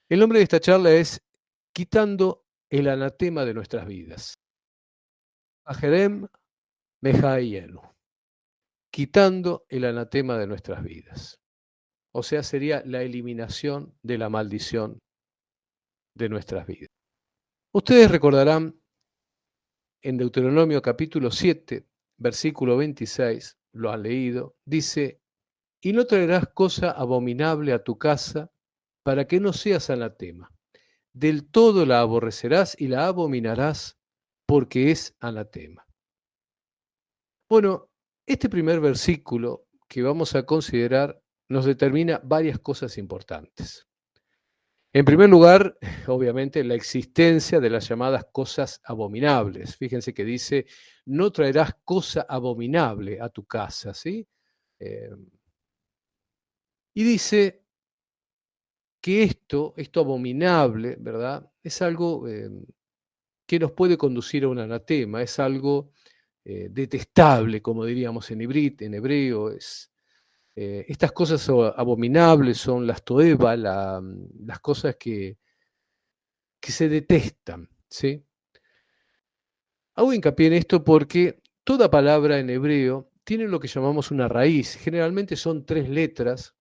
El nombre de esta charla es Quitando el anatema de nuestras vidas. Ajerem Mejaienu. Quitando el anatema de nuestras vidas. O sea, sería la eliminación de la maldición de nuestras vidas. Ustedes recordarán en Deuteronomio capítulo 7, versículo 26, lo han leído, dice, y no traerás cosa abominable a tu casa para que no seas anatema. Del todo la aborrecerás y la abominarás porque es anatema. Bueno, este primer versículo que vamos a considerar nos determina varias cosas importantes. En primer lugar, obviamente, la existencia de las llamadas cosas abominables. Fíjense que dice, no traerás cosa abominable a tu casa, ¿sí? Y dice que esto abominable, ¿verdad? Es algo que nos puede conducir a un anatema, es algo detestable, como diríamos en hebreo. Estas cosas abominables son las toeva, las cosas que se detestan, ¿sí? Hago hincapié en esto porque toda palabra en hebreo tiene lo que llamamos una raíz. Generalmente son 3 letras,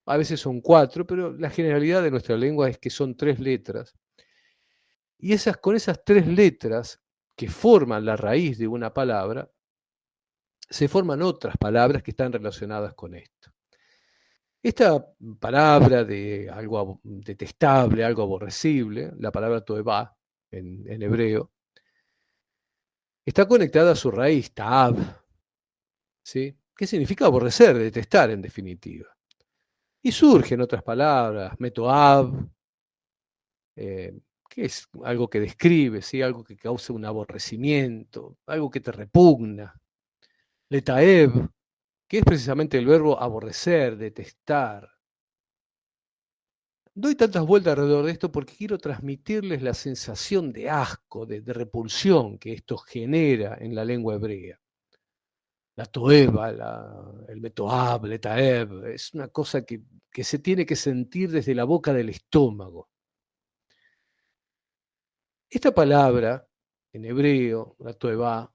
a veces son 4, pero la generalidad de nuestra lengua es que son 3 letras. Y con esas 3 letras que forman la raíz de una palabra, se forman otras palabras que están relacionadas con esto. Esta palabra de algo detestable, algo aborrecible, la palabra toevá en hebreo, está conectada a su raíz, ta'ab, ¿sí? Que significa aborrecer, detestar en definitiva. Y surgen otras palabras, metoab, que es algo que describe, ¿sí? Algo que causa un aborrecimiento, algo que te repugna. Letaeb, que es precisamente el verbo aborrecer, detestar. Doy tantas vueltas alrededor de esto porque quiero transmitirles la sensación de asco, de repulsión que esto genera en la lengua hebrea. La toeva, el metoab, letaeb, es una cosa que se tiene que sentir desde la boca del estómago. Esta palabra, en hebreo, la toeva,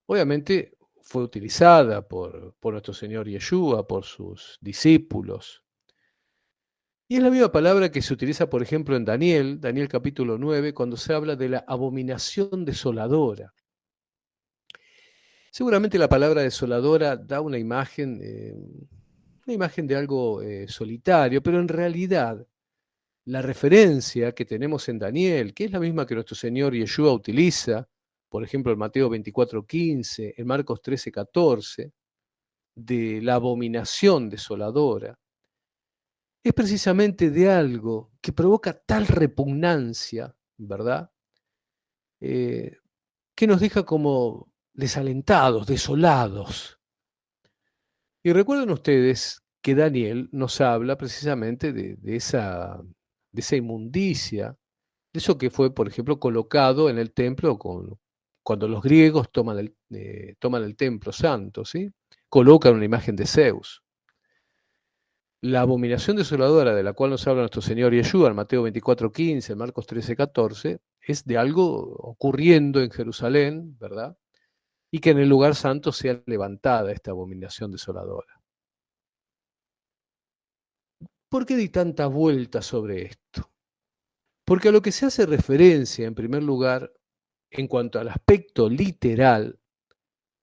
obviamente fue utilizada por nuestro Señor Yeshua, por sus discípulos. Y es la misma palabra que se utiliza, por ejemplo, en Daniel capítulo 9, cuando se habla de la abominación desoladora. Seguramente la palabra desoladora da una imagen de algo solitario, pero en realidad la referencia que tenemos en Daniel, que es la misma que nuestro Señor Yeshua utiliza, por ejemplo, en Mateo 24:15, en Marcos 13:14, de la abominación desoladora, es precisamente de algo que provoca tal repugnancia, ¿verdad? Que nos deja como desalentados, desolados. Y recuerden ustedes que Daniel nos habla precisamente de esa inmundicia, de eso que fue, por ejemplo, colocado en el templo cuando los griegos toman el templo santo, ¿sí? Colocan una imagen de Zeus. La abominación desoladora de la cual nos habla nuestro Señor Yeshua en Mateo 24:15, Marcos 13:14, es de algo ocurriendo en Jerusalén, ¿verdad? Y que en el lugar santo sea levantada esta abominación desoladora. ¿Por qué di tanta vuelta sobre esto? Porque a lo que se hace referencia, en primer lugar, en cuanto al aspecto literal,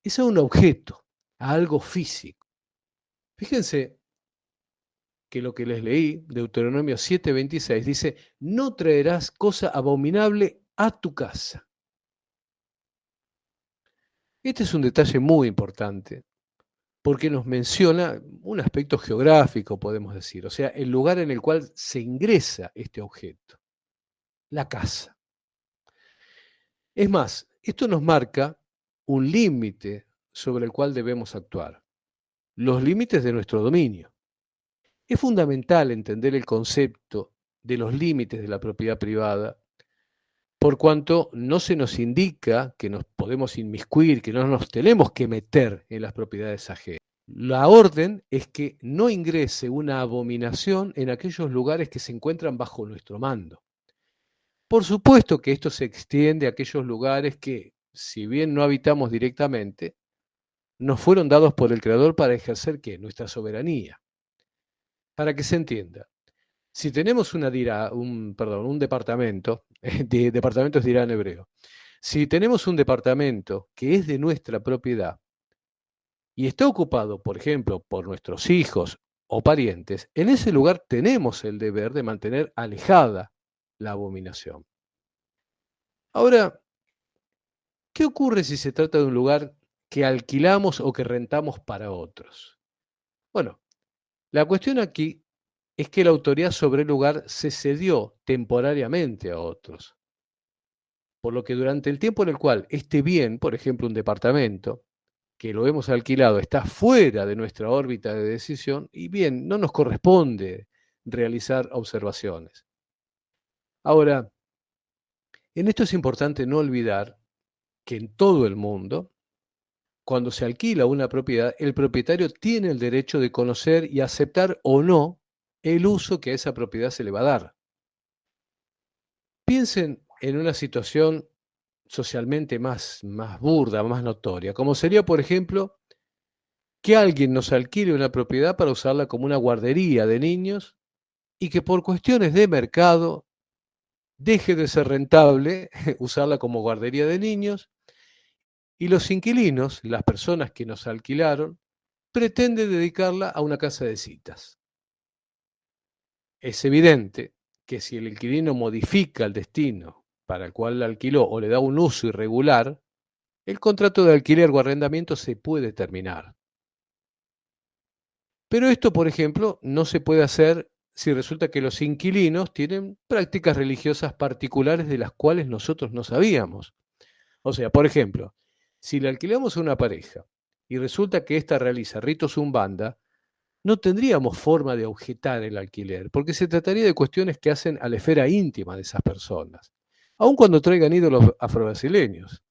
es a un objeto, a algo físico. Fíjense que lo que les leí, Deuteronomio 7:26, dice, no traerás cosa abominable a tu casa. Este es un detalle muy importante, porque nos menciona un aspecto geográfico, podemos decir, o sea, el lugar en el cual se ingresa este objeto, la casa. Es más, esto nos marca un límite sobre el cual debemos actuar, los límites de nuestro dominio. Es fundamental entender el concepto de los límites de la propiedad privada, por cuanto no se nos indica que nos podemos inmiscuir, que no nos tenemos que meter en las propiedades ajenas. La orden es que no ingrese una abominación en aquellos lugares que se encuentran bajo nuestro mando. Por supuesto que esto se extiende a aquellos lugares que, si bien no habitamos directamente, nos fueron dados por el Creador para ejercer ¿qué? Nuestra soberanía. Para que se entienda, si tenemos un departamento, departamentos dirá en hebreo, si tenemos un departamento que es de nuestra propiedad y está ocupado, por ejemplo, por nuestros hijos o parientes, en ese lugar tenemos el deber de mantener alejada la abominación. Ahora, ¿qué ocurre si se trata de un lugar que alquilamos o que rentamos para otros? Bueno, la cuestión aquí es que la autoridad sobre el lugar se cedió temporariamente a otros, por lo que durante el tiempo en el cual este bien, por ejemplo un departamento, que lo hemos alquilado, está fuera de nuestra órbita de decisión, y bien, no nos corresponde realizar observaciones. Ahora, en esto es importante no olvidar que en todo el mundo, cuando se alquila una propiedad, el propietario tiene el derecho de conocer y aceptar o no el uso que a esa propiedad se le va a dar. Piensen en una situación socialmente más burda, más notoria, como sería, por ejemplo, que alguien nos alquile una propiedad para usarla como una guardería de niños y que por cuestiones de mercado deje de ser rentable usarla como guardería de niños y los inquilinos, las personas que nos alquilaron, pretenden dedicarla a una casa de citas. Es evidente que si el inquilino modifica el destino para el cual la alquiló o le da un uso irregular, el contrato de alquiler o arrendamiento se puede terminar. Pero esto, por ejemplo, no se puede hacer si resulta que los inquilinos tienen prácticas religiosas particulares de las cuales nosotros no sabíamos. O sea, por ejemplo, si le alquilamos a una pareja y resulta que ésta realiza ritos umbanda, no tendríamos forma de objetar el alquiler, porque se trataría de cuestiones que hacen a la esfera íntima de esas personas, aun cuando traigan ídolos afrobrasileños.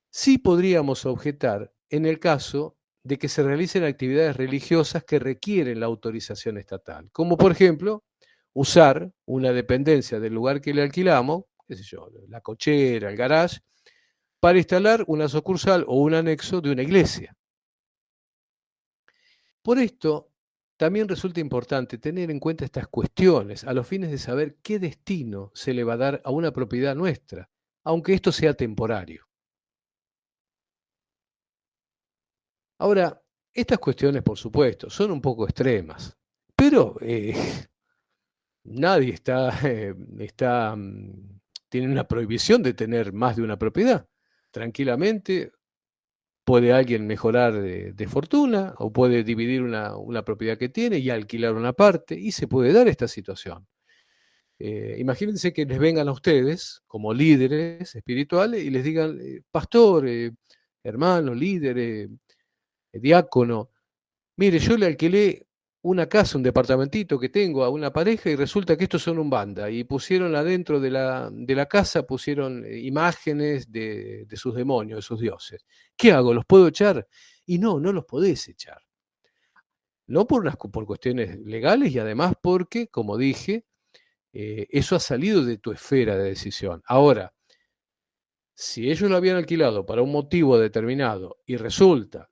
Sí podríamos objetar en el caso de que se realicen actividades religiosas que requieren la autorización estatal, como por ejemplo usar una dependencia del lugar que le alquilamos, qué sé yo, la cochera, el garage, para instalar una sucursal o un anexo de una iglesia. Por esto, también resulta importante tener en cuenta estas cuestiones a los fines de saber qué destino se le va a dar a una propiedad nuestra, aunque esto sea temporario. Ahora, estas cuestiones, por supuesto, son un poco extremas, pero nadie tiene una prohibición de tener más de una propiedad. Tranquilamente puede alguien mejorar de fortuna o puede dividir una propiedad que tiene y alquilar una parte y se puede dar esta situación. Imagínense que les vengan a ustedes como líderes espirituales y les digan, pastor, hermano, líder, diácono, mire, yo le alquilé una casa, un departamentito que tengo a una pareja y resulta que estos son un banda y pusieron adentro de la casa, pusieron imágenes de sus demonios, de sus dioses. ¿Qué hago? ¿Los puedo echar? Y no, no los podés echar. No por cuestiones legales y además porque, como dije, eso ha salido de tu esfera de decisión. Ahora, si ellos lo habían alquilado para un motivo determinado y resulta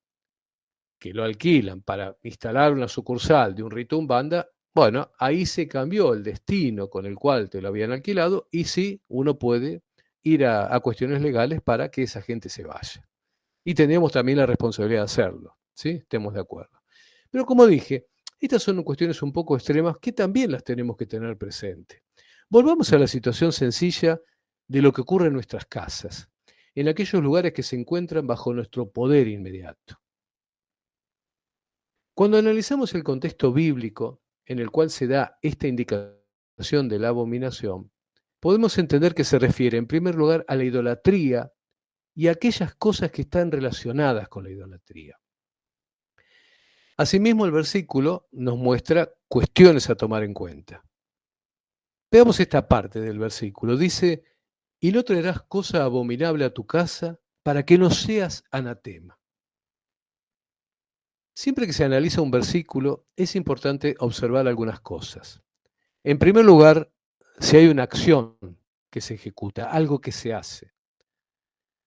que lo alquilan para instalar una sucursal de un rito Umbanda, bueno, ahí se cambió el destino con el cual te lo habían alquilado y sí, uno puede ir a cuestiones legales para que esa gente se vaya. Y tenemos también la responsabilidad de hacerlo, ¿sí? Estemos de acuerdo. Pero como dije, estas son cuestiones un poco extremas que también las tenemos que tener presente. Volvamos a la situación sencilla de lo que ocurre en nuestras casas, en aquellos lugares que se encuentran bajo nuestro poder inmediato. Cuando analizamos el contexto bíblico en el cual se da esta indicación de la abominación, podemos entender que se refiere en primer lugar a la idolatría y a aquellas cosas que están relacionadas con la idolatría. Asimismo, el versículo nos muestra cuestiones a tomar en cuenta. Veamos esta parte del versículo. Dice, y no traerás cosa abominable a tu casa para que no seas anatema. Siempre que se analiza un versículo, es importante observar algunas cosas. En primer lugar, si hay una acción que se ejecuta, algo que se hace.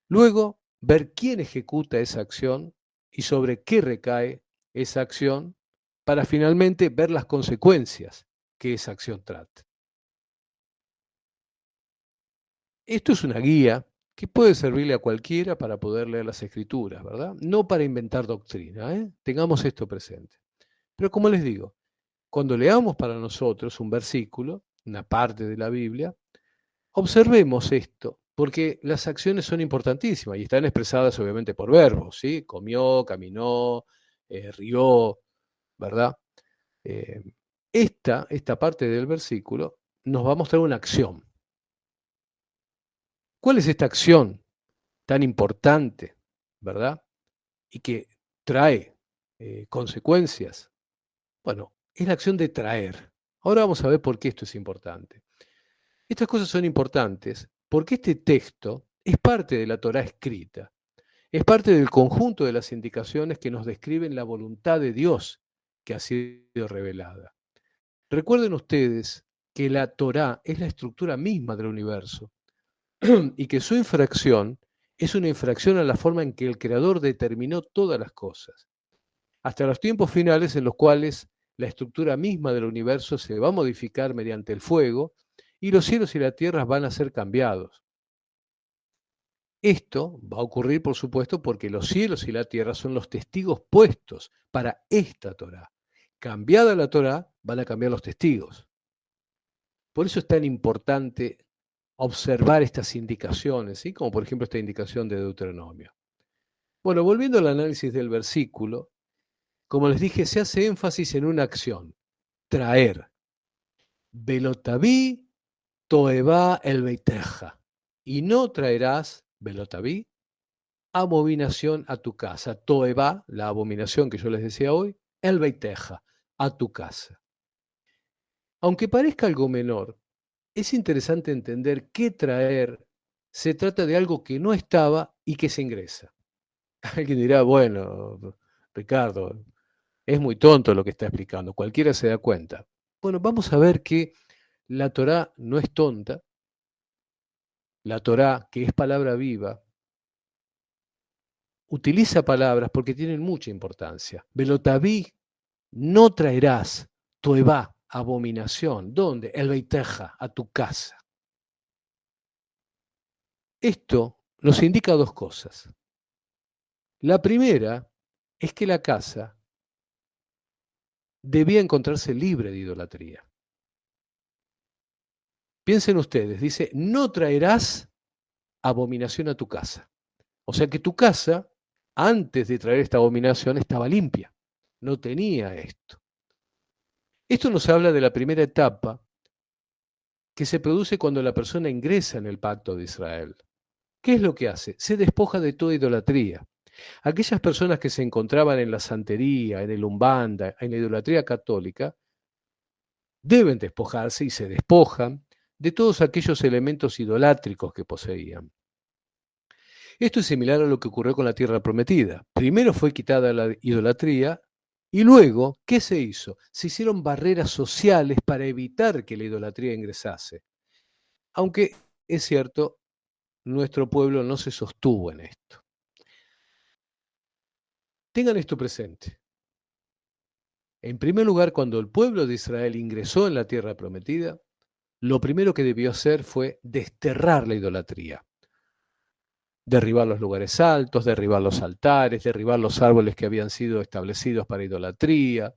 Luego, ver quién ejecuta esa acción y sobre qué recae esa acción para finalmente ver las consecuencias que esa acción trata. Esto es una guía que puede servirle a cualquiera para poder leer las escrituras, ¿verdad? No para inventar doctrina, ¿eh? Tengamos esto presente. Pero como les digo, cuando leamos para nosotros un versículo, una parte de la Biblia, observemos esto, porque las acciones son importantísimas y están expresadas obviamente por verbos, ¿sí? Comió, caminó, rió, ¿verdad? Eh, esta parte del versículo nos va a mostrar una acción. ¿Cuál es esta acción tan importante, verdad? Y que trae consecuencias. Bueno, es la acción de traer. Ahora vamos a ver por qué esto es importante. Estas cosas son importantes porque este texto es parte de la Torá escrita, es parte del conjunto de las indicaciones que nos describen la voluntad de Dios que ha sido revelada. Recuerden ustedes que la Torá es la estructura misma del universo y que su infracción es una infracción a la forma en que el Creador determinó todas las cosas, hasta los tiempos finales en los cuales la estructura misma del universo se va a modificar mediante el fuego y los cielos y la tierra van a ser cambiados. Esto va a ocurrir, por supuesto, porque los cielos y la tierra son los testigos puestos para esta Torá. Cambiada la Torá, van a cambiar los testigos. Por eso es tan importante observar estas indicaciones, ¿sí? Como por ejemplo esta indicación de Deuteronomio. Bueno, volviendo al análisis del versículo, como les dije, se hace énfasis en una acción, traer. Velotabí toeba el beiteja. Y no traerás, velotabí, abominación a tu casa. Toeba, la abominación que yo les decía hoy, el beiteja, a tu casa. Aunque parezca algo menor, es interesante entender que traer se trata de algo que no estaba y que se ingresa. Alguien dirá, bueno, Ricardo, es muy tonto lo que está explicando, cualquiera se da cuenta. Bueno, vamos a ver que la Torá no es tonta, la Torá, que es palabra viva, utiliza palabras porque tienen mucha importancia. Velotabí, no traerás, toebá, abominación. ¿Dónde? El beiteja, a tu casa. Esto nos indica dos cosas. La primera es que la casa debía encontrarse libre de idolatría. Piensen ustedes, dice, no traerás abominación a tu casa. O sea que tu casa, antes de traer esta abominación, estaba limpia. No tenía esto. Esto nos habla de la primera etapa que se produce cuando la persona ingresa en el pacto de Israel. ¿Qué es lo que hace? Se despoja de toda idolatría. Aquellas personas que se encontraban en la santería, en el umbanda, en la idolatría católica, deben despojarse y se despojan de todos aquellos elementos idolátricos que poseían. Esto es similar a lo que ocurrió con la tierra prometida. Primero fue quitada la idolatría y luego, ¿qué se hizo? Se hicieron barreras sociales para evitar que la idolatría ingresase. Aunque es cierto, nuestro pueblo no se sostuvo en esto. Tengan esto presente. En primer lugar, cuando el pueblo de Israel ingresó en la tierra prometida, lo primero que debió hacer fue desterrar la idolatría. Derribar los lugares altos, derribar los altares, derribar los árboles que habían sido establecidos para idolatría,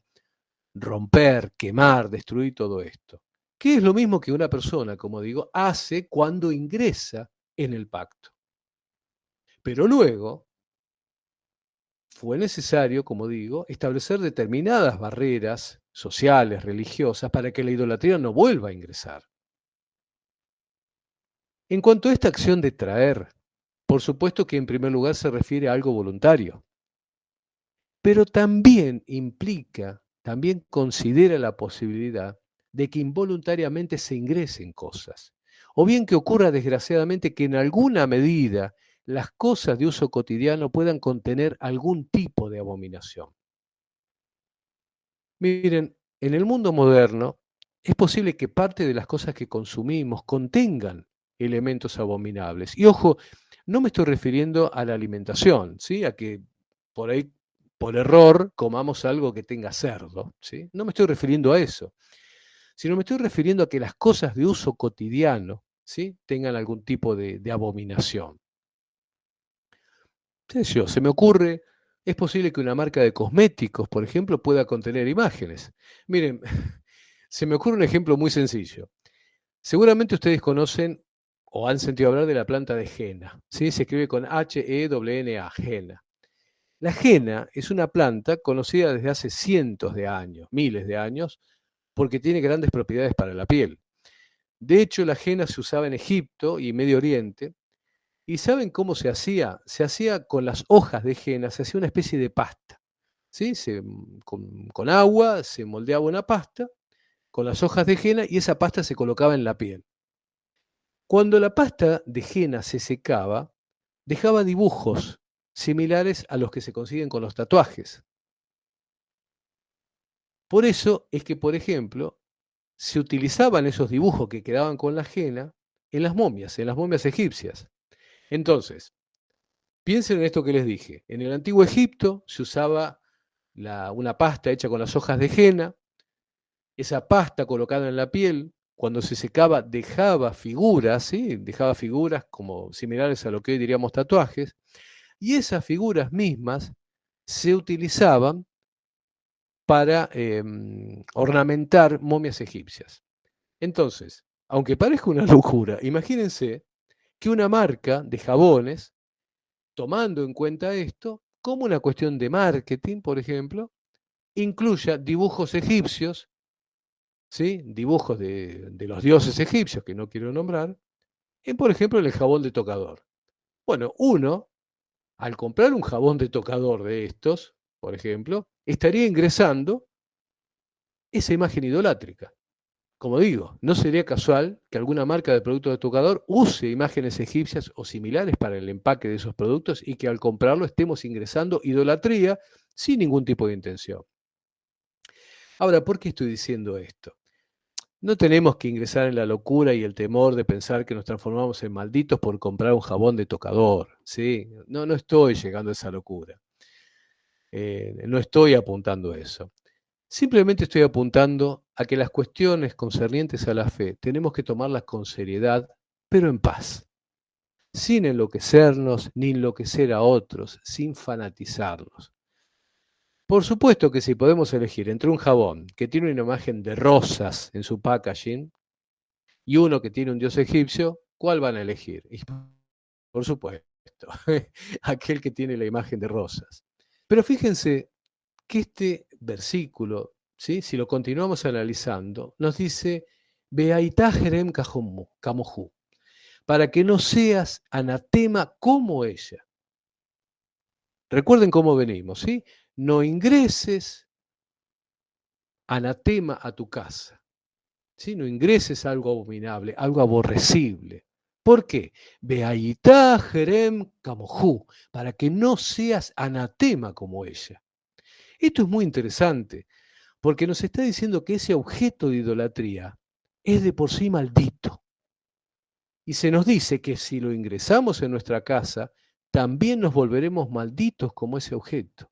romper, quemar, destruir todo esto. Que es lo mismo que una persona, como digo, hace cuando ingresa en el pacto. Pero luego fue necesario, como digo, establecer determinadas barreras sociales, religiosas, para que la idolatría no vuelva a ingresar. En cuanto a esta acción de traer, por supuesto que en primer lugar se refiere a algo voluntario, pero también implica, también considera la posibilidad de que involuntariamente se ingresen cosas, o bien que ocurra desgraciadamente que en alguna medida las cosas de uso cotidiano puedan contener algún tipo de abominación. Miren, en el mundo moderno es posible que parte de las cosas que consumimos contengan elementos abominables. Y ojo, no me estoy refiriendo a la alimentación, ¿sí? A que por ahí, por error, comamos algo que tenga cerdo, ¿sí? No me estoy refiriendo a eso, sino me estoy refiriendo a que las cosas de uso cotidiano, ¿sí? Tengan algún tipo de abominación. ¿Qué sé yo? Se me ocurre, es posible que una marca de cosméticos, por ejemplo, pueda contener imágenes. Miren, se me ocurre un ejemplo muy sencillo. Seguramente ustedes conocen o han sentido hablar de la planta de henna, ¿sí? Se escribe con Henna, henna. La henna es una planta conocida desde hace cientos de años, miles de años, porque tiene grandes propiedades para la piel. De hecho, la henna se usaba en Egipto y Medio Oriente. ¿Y saben cómo se hacía? Se hacía con las hojas de henna, se hacía una especie de pasta, ¿sí? Con agua se moldeaba una pasta con las hojas de henna y esa pasta se colocaba en la piel. Cuando la pasta de henna se secaba, dejaba dibujos similares a los que se consiguen con los tatuajes. Por eso es que, por ejemplo, se utilizaban esos dibujos que quedaban con la henna en las momias egipcias. Entonces, piensen en esto que les dije. En el antiguo Egipto se usaba una pasta hecha con las hojas de henna. Esa pasta colocada en la piel, cuando se secaba, dejaba figuras, ¿sí? Dejaba figuras como similares a lo que hoy diríamos tatuajes. Y esas figuras mismas se utilizaban para ornamentar momias egipcias. Entonces, aunque parezca una locura, imagínense que una marca de jabones, tomando en cuenta esto, como una cuestión de marketing, por ejemplo, incluya dibujos egipcios, ¿sí? Dibujos de los dioses egipcios, que no quiero nombrar, en, por ejemplo, el jabón de tocador. Bueno, uno, al comprar un jabón de tocador de estos, por ejemplo, estaría ingresando esa imagen idolátrica. Como digo, no sería casual que alguna marca de productos de tocador use imágenes egipcias o similares para el empaque de esos productos y que al comprarlo estemos ingresando idolatría sin ningún tipo de intención. Ahora, ¿por qué estoy diciendo esto? No tenemos que ingresar en la locura y el temor de pensar que nos transformamos en malditos por comprar un jabón de tocador, ¿sí? No, no estoy llegando a esa locura. No estoy apuntando a eso. Simplemente estoy apuntando a que las cuestiones concernientes a la fe tenemos que tomarlas con seriedad, pero en paz, sin enloquecernos ni enloquecer a otros, sin fanatizarnos. Por supuesto que si podemos elegir entre un jabón que tiene una imagen de rosas en su packaging y uno que tiene un dios egipcio, ¿cuál van a elegir? Y por supuesto, aquel que tiene la imagen de rosas. Pero fíjense que este versículo, ¿sí? Si lo continuamos analizando, nos dice, Beaitajerem kamohu, para que no seas anatema como ella. Recuerden cómo venimos, ¿sí? No ingreses anatema a tu casa, ¿sí? No ingreses algo abominable, algo aborrecible. ¿Por qué? Beaitajerem kamohu, para que no seas anatema como ella. Esto es muy interesante, porque nos está diciendo que ese objeto de idolatría es de por sí maldito. Y se nos dice que si lo ingresamos en nuestra casa, también nos volveremos malditos como ese objeto.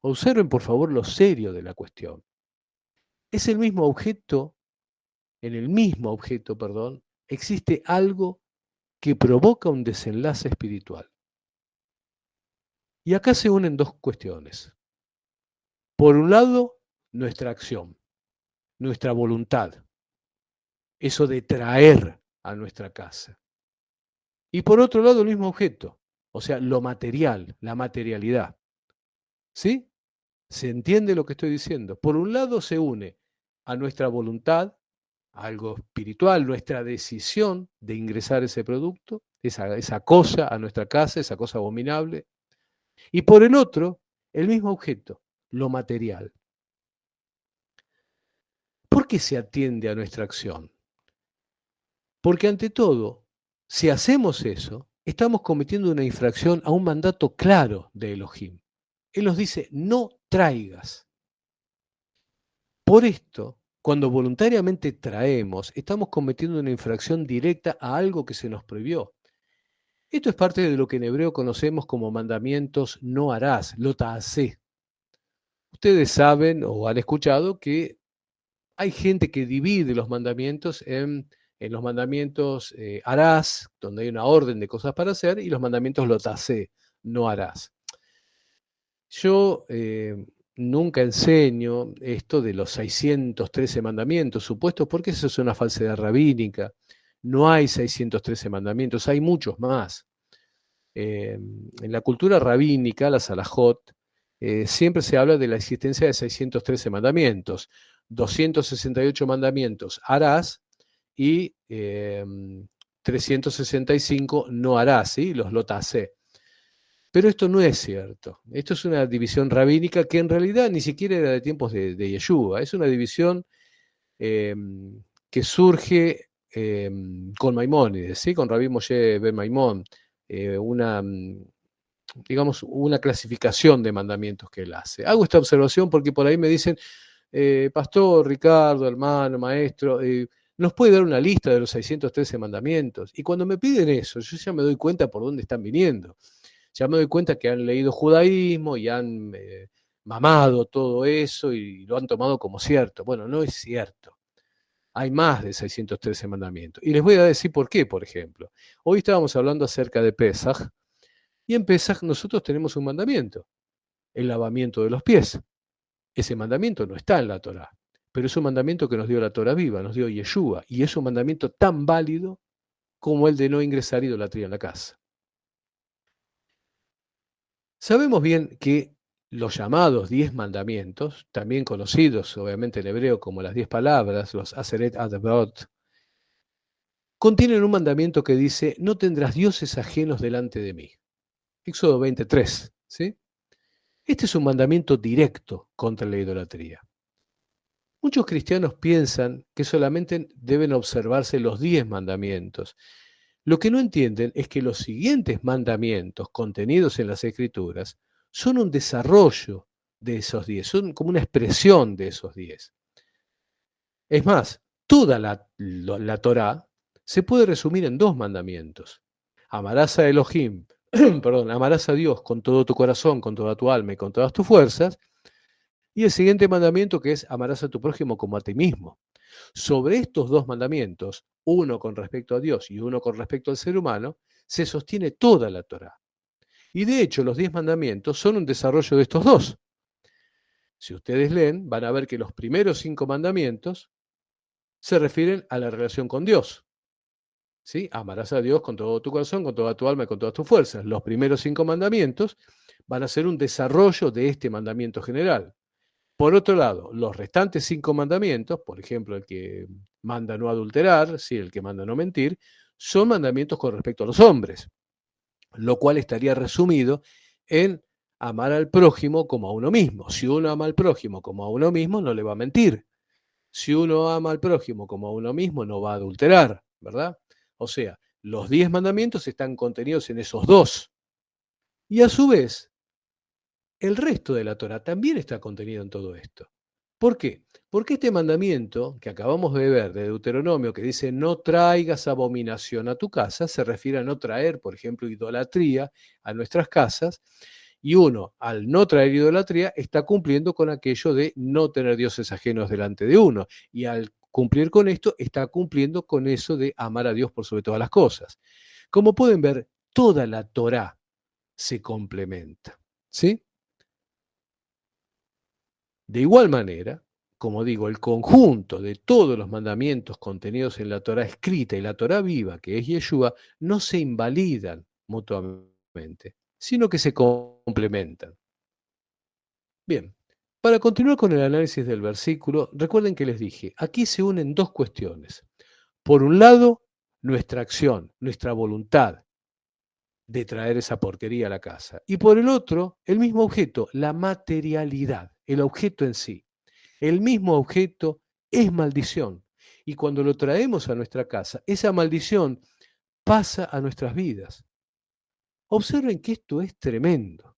Observen por favor lo serio de la cuestión. Es el mismo objeto, en el mismo objeto, perdón, existe algo que provoca un desenlace espiritual. Y acá se unen dos cuestiones. Por un lado, nuestra acción, nuestra voluntad, eso de traer a nuestra casa. Y por otro lado, el mismo objeto, o sea, lo material, la materialidad. ¿Sí? ¿Se entiende lo que estoy diciendo? Por un lado se une a nuestra voluntad, a algo espiritual, nuestra decisión de ingresar ese producto, esa cosa a nuestra casa, esa cosa abominable. Y por el otro, el mismo objeto, lo material. ¿Por qué se atiende a nuestra acción? Porque ante todo, si hacemos eso, estamos cometiendo una infracción a un mandato claro de Elohim. Él nos dice, no traigas. Por esto, cuando voluntariamente traemos, estamos cometiendo una infracción directa a algo que se nos prohibió. Esto es parte de lo que en hebreo conocemos como mandamientos no harás, lo ta'asé. Ustedes saben o han escuchado que hay gente que divide los mandamientos en los mandamientos harás, donde hay una orden de cosas para hacer, y los mandamientos lo ta'asé, no harás. Yo nunca enseño esto de los 613 mandamientos supuestos, porque eso es una falsedad rabínica. No hay 613 mandamientos, hay muchos más. En la cultura rabínica, la Salahot, siempre se habla de la existencia de 613 mandamientos, 268 mandamientos harás y 365 no harás, ¿sí? Los lotase. Pero esto no es cierto. Esto es una división rabínica que en realidad ni siquiera era de tiempos de Yeshua. Es una división eh, que surge con Maimónides, ¿sí? Con Rabí Moshe ben Maimón, una, digamos, una clasificación de mandamientos que él hace. Hago esta observación porque por ahí me dicen, pastor, Ricardo, hermano, maestro, ¿nos puede dar una lista de los 613 mandamientos? Y cuando me piden eso, yo ya me doy cuenta por dónde están viniendo. Ya me doy cuenta que han leído judaísmo y han mamado todo eso y lo han tomado como cierto. Bueno, no es cierto. Hay más de 613 mandamientos. Y les voy a decir por qué, por ejemplo. Hoy estábamos hablando acerca de Pesaj, y en Pesaj nosotros tenemos un mandamiento, el lavamiento de los pies. Ese mandamiento no está en la Torá, pero es un mandamiento que nos dio la Torá viva, nos dio Yeshua, y es un mandamiento tan válido como el de no ingresar idolatría en la casa. Sabemos bien que los llamados 10 mandamientos, también conocidos obviamente en hebreo como las 10 palabras, los Aseret Adabot, contienen un mandamiento que dice, no tendrás dioses ajenos delante de mí. Éxodo 23, ¿sí? Este es un mandamiento directo contra la idolatría. Muchos cristianos piensan que solamente deben observarse los 10 mandamientos. Lo que no entienden es que los siguientes mandamientos contenidos en las Escrituras son un desarrollo de esos 10, son como una expresión de esos 10. Es más, toda la Torá se puede resumir en 2 mandamientos. Amarás a Elohim, perdón, amarás a Dios con todo tu corazón, con toda tu alma y con todas tus fuerzas. Y el siguiente mandamiento que es amarás a tu prójimo como a ti mismo. Sobre estos 2 mandamientos, uno con respecto a Dios y uno con respecto al ser humano, se sostiene toda la Torá. Y de hecho, los 10 mandamientos son un desarrollo de estos 2. Si ustedes leen, van a ver que los primeros 5 mandamientos se refieren a la relación con Dios. ¿Sí? Amarás a Dios con todo tu corazón, con toda tu alma y con todas tus fuerzas. Los primeros 5 mandamientos van a ser un desarrollo de este mandamiento general. Por otro lado, los restantes 5 mandamientos, por ejemplo, el que manda no adulterar, ¿sí? El que manda no mentir, son mandamientos con respecto a los hombres, lo cual estaría resumido en amar al prójimo como a uno mismo. Si uno ama al prójimo como a uno mismo, no le va a mentir. Si uno ama al prójimo como a uno mismo, no va a adulterar, ¿verdad? O sea, los 10 mandamientos están contenidos en esos 2. Y a su vez, el resto de la Torá también está contenido en todo esto. ¿Por qué? Porque este mandamiento que acabamos de ver de Deuteronomio, que dice no traigas abominación a tu casa, se refiere a no traer, por ejemplo, idolatría a nuestras casas, y uno, al no traer idolatría, está cumpliendo con aquello de no tener dioses ajenos delante de uno, y al cumplir con esto, está cumpliendo con eso de amar a Dios por sobre todas las cosas. Como pueden ver, toda la Torá se complementa, ¿sí? De igual manera, como digo, el conjunto de todos los mandamientos contenidos en la Torá escrita y la Torá viva, que es Yeshua, no se invalidan mutuamente, sino que se complementan. Bien, para continuar con el análisis del versículo, recuerden que les dije, aquí se unen 2 cuestiones. Por un lado, nuestra acción, nuestra voluntad de traer esa porquería a la casa. Y por el otro, el mismo objeto, la materialidad, el objeto en sí. El mismo objeto es maldición. Y cuando lo traemos a nuestra casa, esa maldición pasa a nuestras vidas. Observen que esto es tremendo.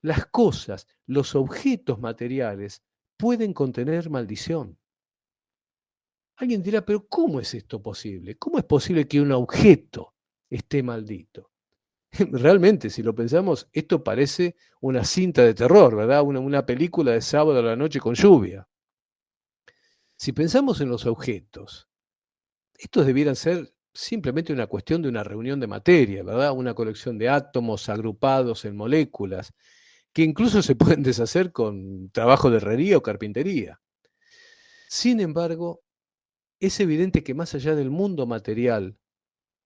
Las cosas, los objetos materiales pueden contener maldición. Alguien dirá, pero ¿cómo es esto posible? ¿Cómo es posible que un objeto esté maldito? Realmente, si lo pensamos, esto parece una cinta de terror, ¿verdad? Una película de sábado a la noche con lluvia. Si pensamos en los objetos, estos debieran ser simplemente una cuestión de una reunión de materia, ¿verdad? Una colección de átomos agrupados en moléculas, que incluso se pueden deshacer con trabajo de herrería o carpintería. Sin embargo, es evidente que más allá del mundo material,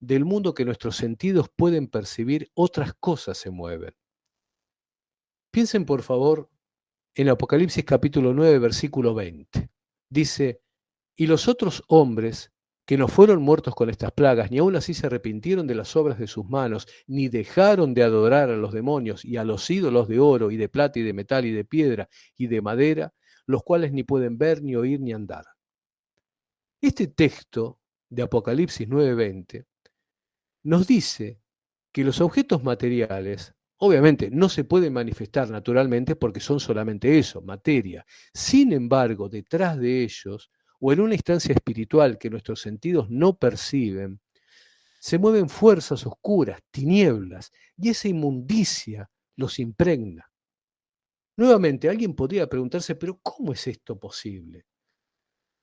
del mundo que nuestros sentidos pueden percibir, otras cosas se mueven. Piensen, por favor, en Apocalipsis capítulo 9, versículo 20. Dice, y los otros hombres que no fueron muertos con estas plagas, ni aun así se arrepintieron de las obras de sus manos, ni dejaron de adorar a los demonios y a los ídolos de oro y de plata y de metal y de piedra y de madera, los cuales ni pueden ver, ni oír, ni andar. Este texto de Apocalipsis 9:20 nos dice que los objetos materiales, obviamente, no se pueden manifestar naturalmente porque son solamente eso, materia. Sin embargo, detrás de ellos, o en una instancia espiritual que nuestros sentidos no perciben, se mueven fuerzas oscuras, tinieblas, y esa inmundicia los impregna. Nuevamente, alguien podría preguntarse, pero ¿cómo es esto posible?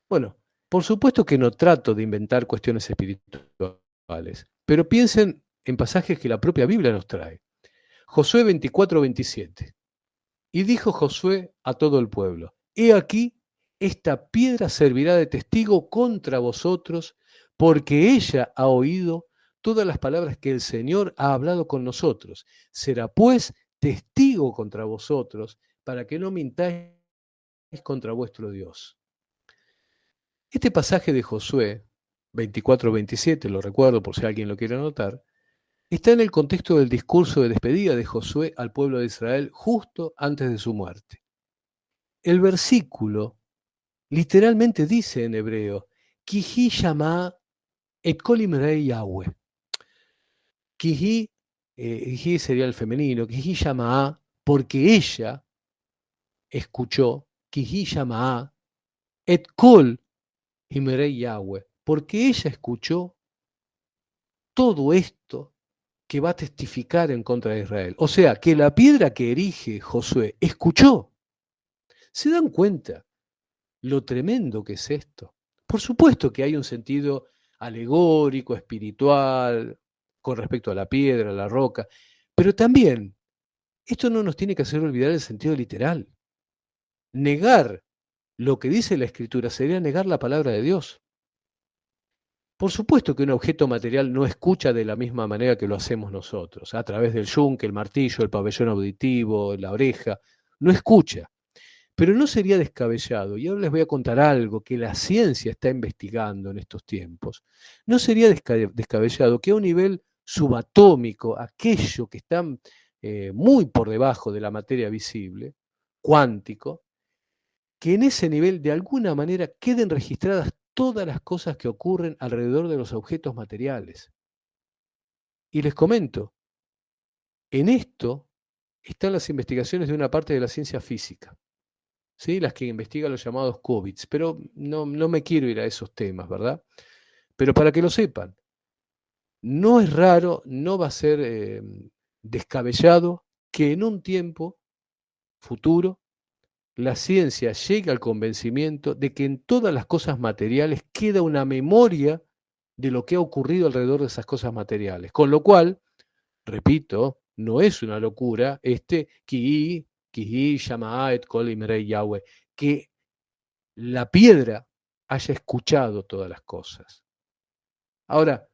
Bueno, por supuesto que no trato de inventar cuestiones espirituales, pero piensen en pasajes que la propia Biblia nos trae. Josué 24:27. Y dijo Josué a todo el pueblo, he aquí, esta piedra servirá de testigo contra vosotros, porque ella ha oído todas las palabras que el Señor ha hablado con nosotros. Será pues testigo contra vosotros, para que no mintáis contra vuestro Dios. Este pasaje de Josué 24:27, lo recuerdo por si alguien lo quiere anotar, está en el contexto del discurso de despedida de Josué al pueblo de Israel justo antes de su muerte. El versículo literalmente dice en hebreo, Kihi shama et kol imrei Yahweh. Kihi, Kihi sería el femenino, Kihi shama, porque ella escuchó, Kihi shama et kol imrei Yahweh, porque ella escuchó todo esto que va a testificar en contra de Israel. O sea, que la piedra que erige Josué escuchó. ¿Se dan cuenta lo tremendo que es esto? Por supuesto que hay un sentido alegórico, espiritual, con respecto a la piedra, a la roca, pero también esto no nos tiene que hacer olvidar el sentido literal. Negar lo que dice la Escritura sería negar la palabra de Dios. Por supuesto que un objeto material no escucha de la misma manera que lo hacemos nosotros, a través del yunque, el martillo, el pabellón auditivo, la oreja, no escucha. Pero no sería descabellado, y ahora les voy a contar algo que la ciencia está investigando en estos tiempos, no sería descabellado que a un nivel subatómico, aquello que está muy por debajo de la materia visible, cuántico, que en ese nivel de alguna manera queden registradas todas las cosas que ocurren alrededor de los objetos materiales. Y les comento, en esto están las investigaciones de una parte de la ciencia física, ¿sí? Las que investigan los llamados qubits, pero no me quiero ir a esos temas, ¿verdad? Pero para que lo sepan, no es raro, no va a ser descabellado que en un tiempo futuro la ciencia llega al convencimiento de que en todas las cosas materiales queda una memoria de lo que ha ocurrido alrededor de esas cosas materiales. Con lo cual, repito, no es una locura ki shama et kol imrei Yahweh, que la piedra haya escuchado todas las cosas. Ahora,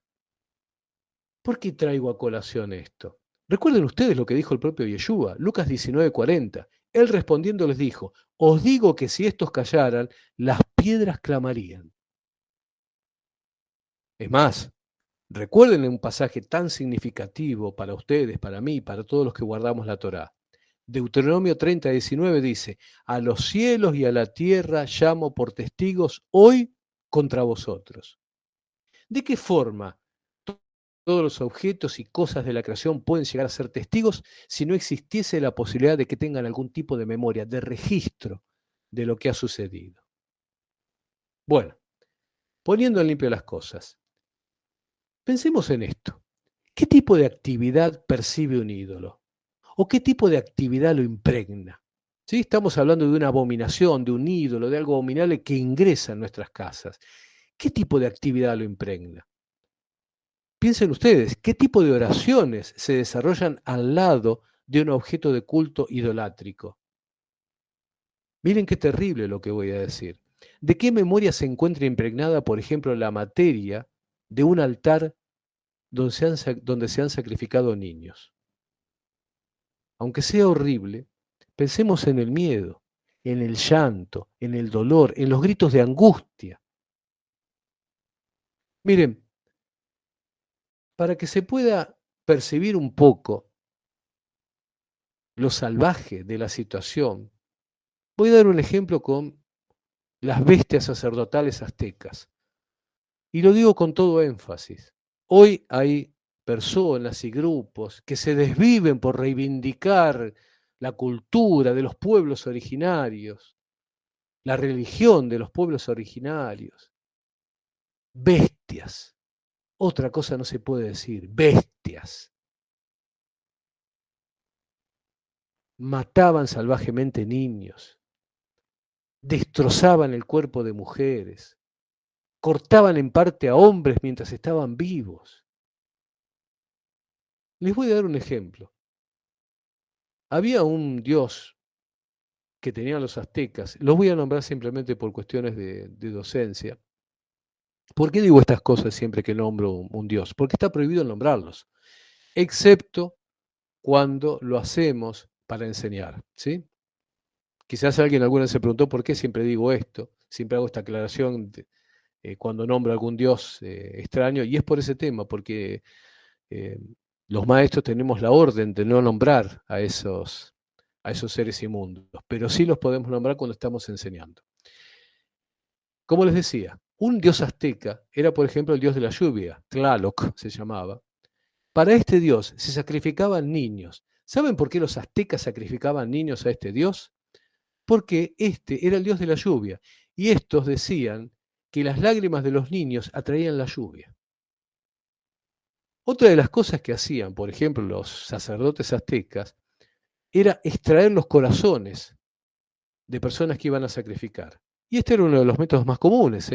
¿por qué traigo a colación esto? Recuerden ustedes lo que dijo el propio Yeshua, Lucas 19:40. Él respondiendo les dijo, os digo que si estos callaran, las piedras clamarían. Es más, recuerden un pasaje tan significativo para ustedes, para mí, para todos los que guardamos la Torá. Deuteronomio 30:19 dice, a los cielos y a la tierra llamo por testigos hoy contra vosotros. ¿De qué forma todos los objetos y cosas de la creación pueden llegar a ser testigos si no existiese la posibilidad de que tengan algún tipo de memoria, de registro de lo que ha sucedido. Bueno, poniendo en limpio las cosas, pensemos en esto. ¿Qué tipo de actividad percibe un ídolo? ¿O qué tipo de actividad lo impregna? ¿Sí? Estamos hablando de una abominación, de un ídolo, de algo abominable que ingresa en nuestras casas. ¿Qué tipo de actividad lo impregna? Piensen ustedes, ¿qué tipo de oraciones se desarrollan al lado de un objeto de culto idolátrico? Miren qué terrible lo que voy a decir. ¿De qué memoria se encuentra impregnada, por ejemplo, la materia de un altar donde se han sacrificado niños? Aunque sea horrible, pensemos en el miedo, en el llanto, en el dolor, en los gritos de angustia. Miren, para que se pueda percibir un poco lo salvaje de la situación, voy a dar un ejemplo con las bestias sacerdotales aztecas. Y lo digo con todo énfasis. Hoy hay personas y grupos que se desviven por reivindicar la cultura de los pueblos originarios, la religión de los pueblos originarios. Bestias. Otra cosa no se puede decir. Bestias. Mataban salvajemente niños, destrozaban el cuerpo de mujeres, cortaban en parte a hombres mientras estaban vivos. Les voy a dar un ejemplo. Había un dios que tenían los aztecas, los voy a nombrar simplemente por cuestiones de docencia. ¿Por qué digo estas cosas siempre que nombro un dios? Porque está prohibido nombrarlos, excepto cuando lo hacemos para enseñar, ¿sí? Quizás alguien alguna vez se preguntó por qué siempre digo esto, siempre hago esta aclaración cuando nombro a algún dios extraño, y es por ese tema, porque eh, los maestros tenemos la orden de no nombrar a esos seres inmundos, pero sí los podemos nombrar cuando estamos enseñando. Como les decía, un dios azteca era, por ejemplo, el dios de la lluvia, Tlaloc se llamaba. Para este dios se sacrificaban niños. ¿Saben por qué los aztecas sacrificaban niños a este dios? Porque este era el dios de la lluvia, y estos decían que las lágrimas de los niños atraían la lluvia. Otra de las cosas que hacían, por ejemplo, los sacerdotes aztecas, era extraer los corazones de personas que iban a sacrificar. Y este era uno de los métodos más comunes.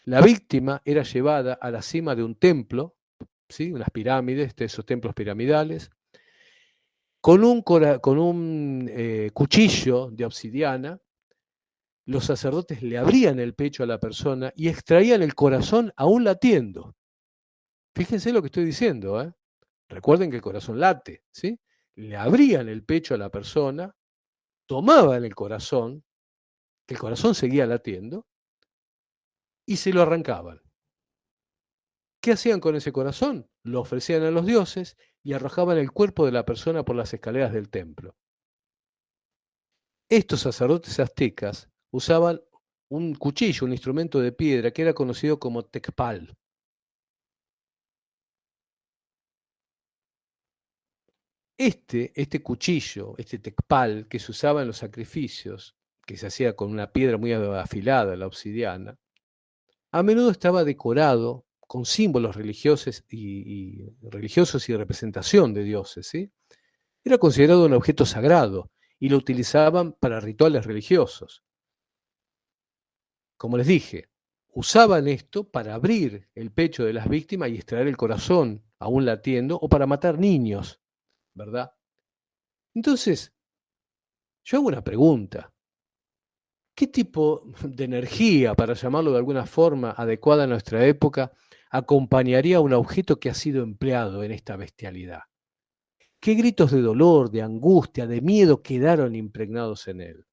La víctima era llevada a la cima de un templo, ¿sí? Unas pirámides, de esos templos piramidales, con un cuchillo de obsidiana. Los sacerdotes le abrían el pecho a la persona y extraían el corazón aún latiendo. Fíjense lo que estoy diciendo, ¿eh? Recuerden que el corazón late, ¿sí? Le abrían el pecho a la persona, tomaban el corazón, que el corazón seguía latiendo, y se lo arrancaban. ¿Qué hacían con ese corazón? Lo ofrecían a los dioses y arrojaban el cuerpo de la persona por las escaleras del templo. Estos sacerdotes aztecas usaban un cuchillo, un instrumento de piedra que era conocido como tecpal. Este cuchillo, este tecpal que se usaba en los sacrificios, que se hacía con una piedra muy afilada, la obsidiana, a menudo estaba decorado con símbolos religiosos y representación de dioses, ¿sí? Era considerado un objeto sagrado y lo utilizaban para rituales religiosos. Como les dije, usaban esto para abrir el pecho de las víctimas y extraer el corazón aún latiendo o para matar niños, ¿verdad? Entonces, yo hago una pregunta. ¿Qué tipo de energía, para llamarlo de alguna forma adecuada a nuestra época, acompañaría a un objeto que ha sido empleado en esta bestialidad? ¿Qué gritos de dolor, de angustia, de miedo quedaron impregnados en él?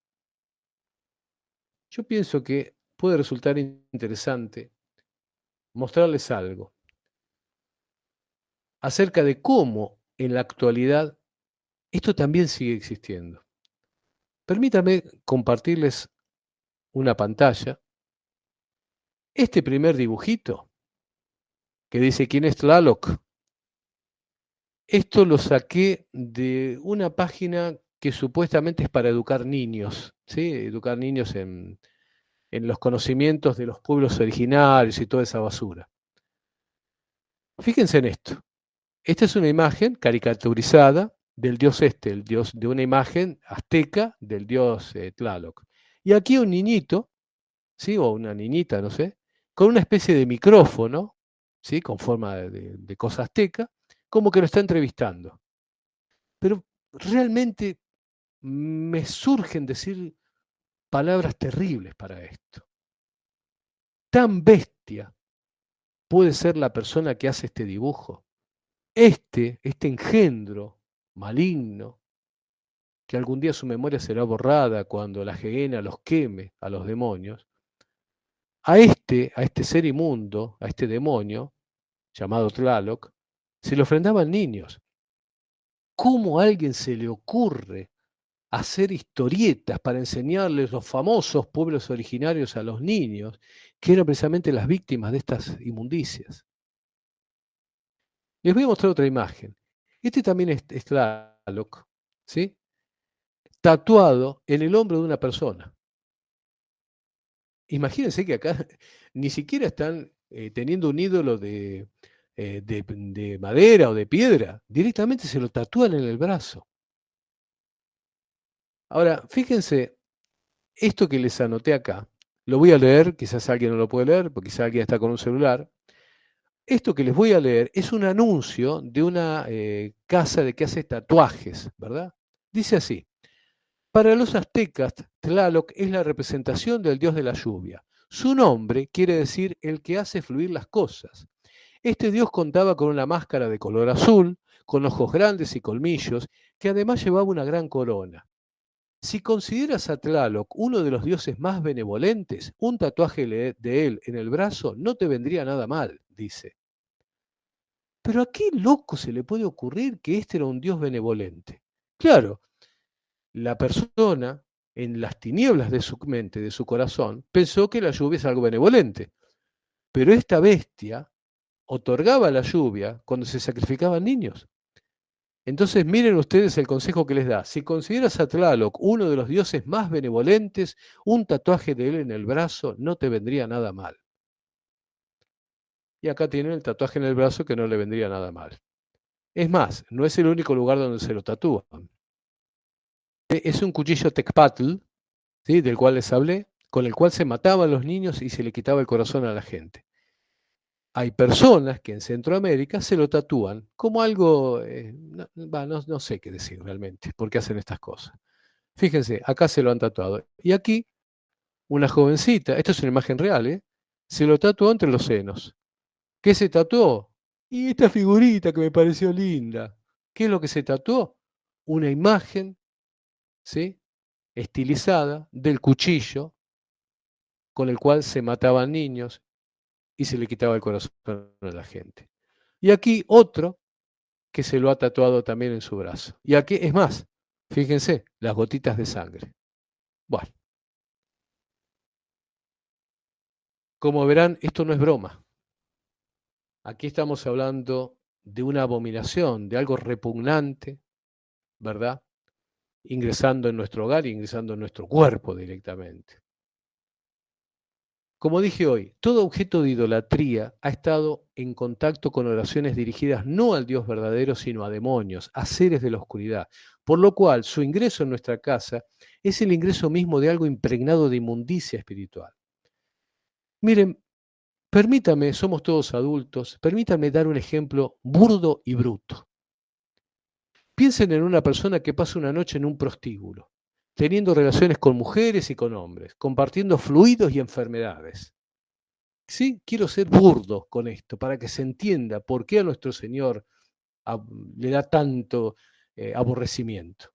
Yo pienso que puede resultar interesante mostrarles algo acerca de cómo en la actualidad esto también sigue existiendo. Permítanme compartirles una pantalla. Este primer dibujito que dice quién es Tlaloc, esto lo saqué de una página que supuestamente es para educar niños, ¿sí? Educar niños en los conocimientos de los pueblos originarios y toda esa basura. Fíjense en esto. Esta es una imagen caricaturizada del dios el dios de una imagen azteca del dios Tlaloc. Y aquí un niñito, ¿sí? O una niñita, no sé, con una especie de micrófono, ¿sí? Con forma de cosa azteca, como que lo está entrevistando. Pero realmente me surgen decir palabras terribles para esto. Tan bestia puede ser la persona que hace este dibujo. Este engendro maligno, que algún día su memoria será borrada cuando la gehenna los queme a los demonios, a este ser inmundo, a este demonio, llamado Tlaloc, se le ofrendaban niños. ¿Cómo a alguien se le ocurre hacer historietas para enseñarles los famosos pueblos originarios a los niños, que eran precisamente las víctimas de estas inmundicias? Les voy a mostrar otra imagen. Este también es Tlaloc, ¿sí? Tatuado en el hombro de una persona. Imagínense que acá ni siquiera están teniendo un ídolo de madera o de piedra, directamente se lo tatúan en el brazo. Ahora, fíjense, esto que les anoté acá, lo voy a leer, quizás alguien no lo puede leer, porque quizás alguien está con un celular. Esto que les voy a leer es un anuncio de una casa de que hace tatuajes, ¿verdad? Dice así: para los aztecas, Tlaloc es la representación del dios de la lluvia. Su nombre quiere decir el que hace fluir las cosas. Este dios contaba con una máscara de color azul, con ojos grandes y colmillos, que además llevaba una gran corona. Si consideras a Tlaloc uno de los dioses más benevolentes, un tatuaje de él en el brazo no te vendría nada mal, dice. Pero ¿a qué loco se le puede ocurrir que este era un dios benevolente? Claro, la persona, en las tinieblas de su mente, de su corazón, pensó que la lluvia es algo benevolente. Pero esta bestia otorgaba la lluvia cuando se sacrificaban niños. Entonces miren ustedes el consejo que les da. Si consideras a Tlaloc uno de los dioses más benevolentes, un tatuaje de él en el brazo no te vendría nada mal. Y acá tienen el tatuaje en el brazo que no le vendría nada mal. Es más, no es el único lugar donde se lo tatúan. Es un cuchillo tecpatl, ¿sí? Del cual les hablé, con el cual se mataban los niños y se le quitaba el corazón a la gente. Hay personas que en Centroamérica se lo tatúan como algo, no sé qué decir realmente, por qué hacen estas cosas. Fíjense, acá se lo han tatuado. Y aquí, una jovencita, esto es una imagen real, se lo tatuó entre los senos. ¿Qué se tatuó? Y esta figurita que me pareció linda. ¿Qué es lo que se tatuó? Una imagen, ¿sí? Estilizada del cuchillo con el cual se mataban niños y se le quitaba el corazón a la gente. Y aquí otro que se lo ha tatuado también en su brazo. Y aquí es más, fíjense, las gotitas de sangre. Bueno, como verán, esto no es broma. Aquí estamos hablando de una abominación, de algo repugnante, ¿verdad? Ingresando en nuestro hogar, ingresando en nuestro cuerpo directamente. Como dije hoy, todo objeto de idolatría ha estado en contacto con oraciones dirigidas no al Dios verdadero, sino a demonios, a seres de la oscuridad, por lo cual su ingreso en nuestra casa es el ingreso mismo de algo impregnado de inmundicia espiritual. Miren, permítame, somos todos adultos, permítanme dar un ejemplo burdo y bruto. Piensen en una persona que pasa una noche en un prostíbulo, teniendo relaciones con mujeres y con hombres, compartiendo fluidos y enfermedades. Sí, quiero ser burdo con esto, para que se entienda por qué a nuestro Señor le da tanto aborrecimiento.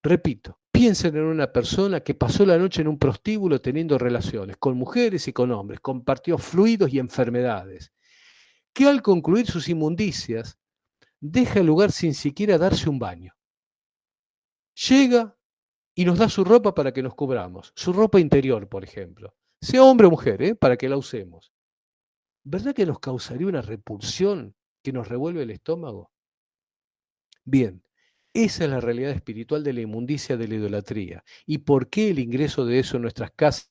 Repito, piensen en una persona que pasó la noche en un prostíbulo teniendo relaciones con mujeres y con hombres, compartió fluidos y enfermedades, que al concluir sus inmundicias deja el lugar sin siquiera darse un baño. Llega y nos da su ropa para que nos cubramos, su ropa interior, por ejemplo, sea hombre o mujer, para que la usemos. ¿Verdad que nos causaría una repulsión que nos revuelve el estómago? Bien, Esa es la realidad espiritual de la inmundicia de la idolatría. ¿Y por qué el ingreso de eso en nuestras casas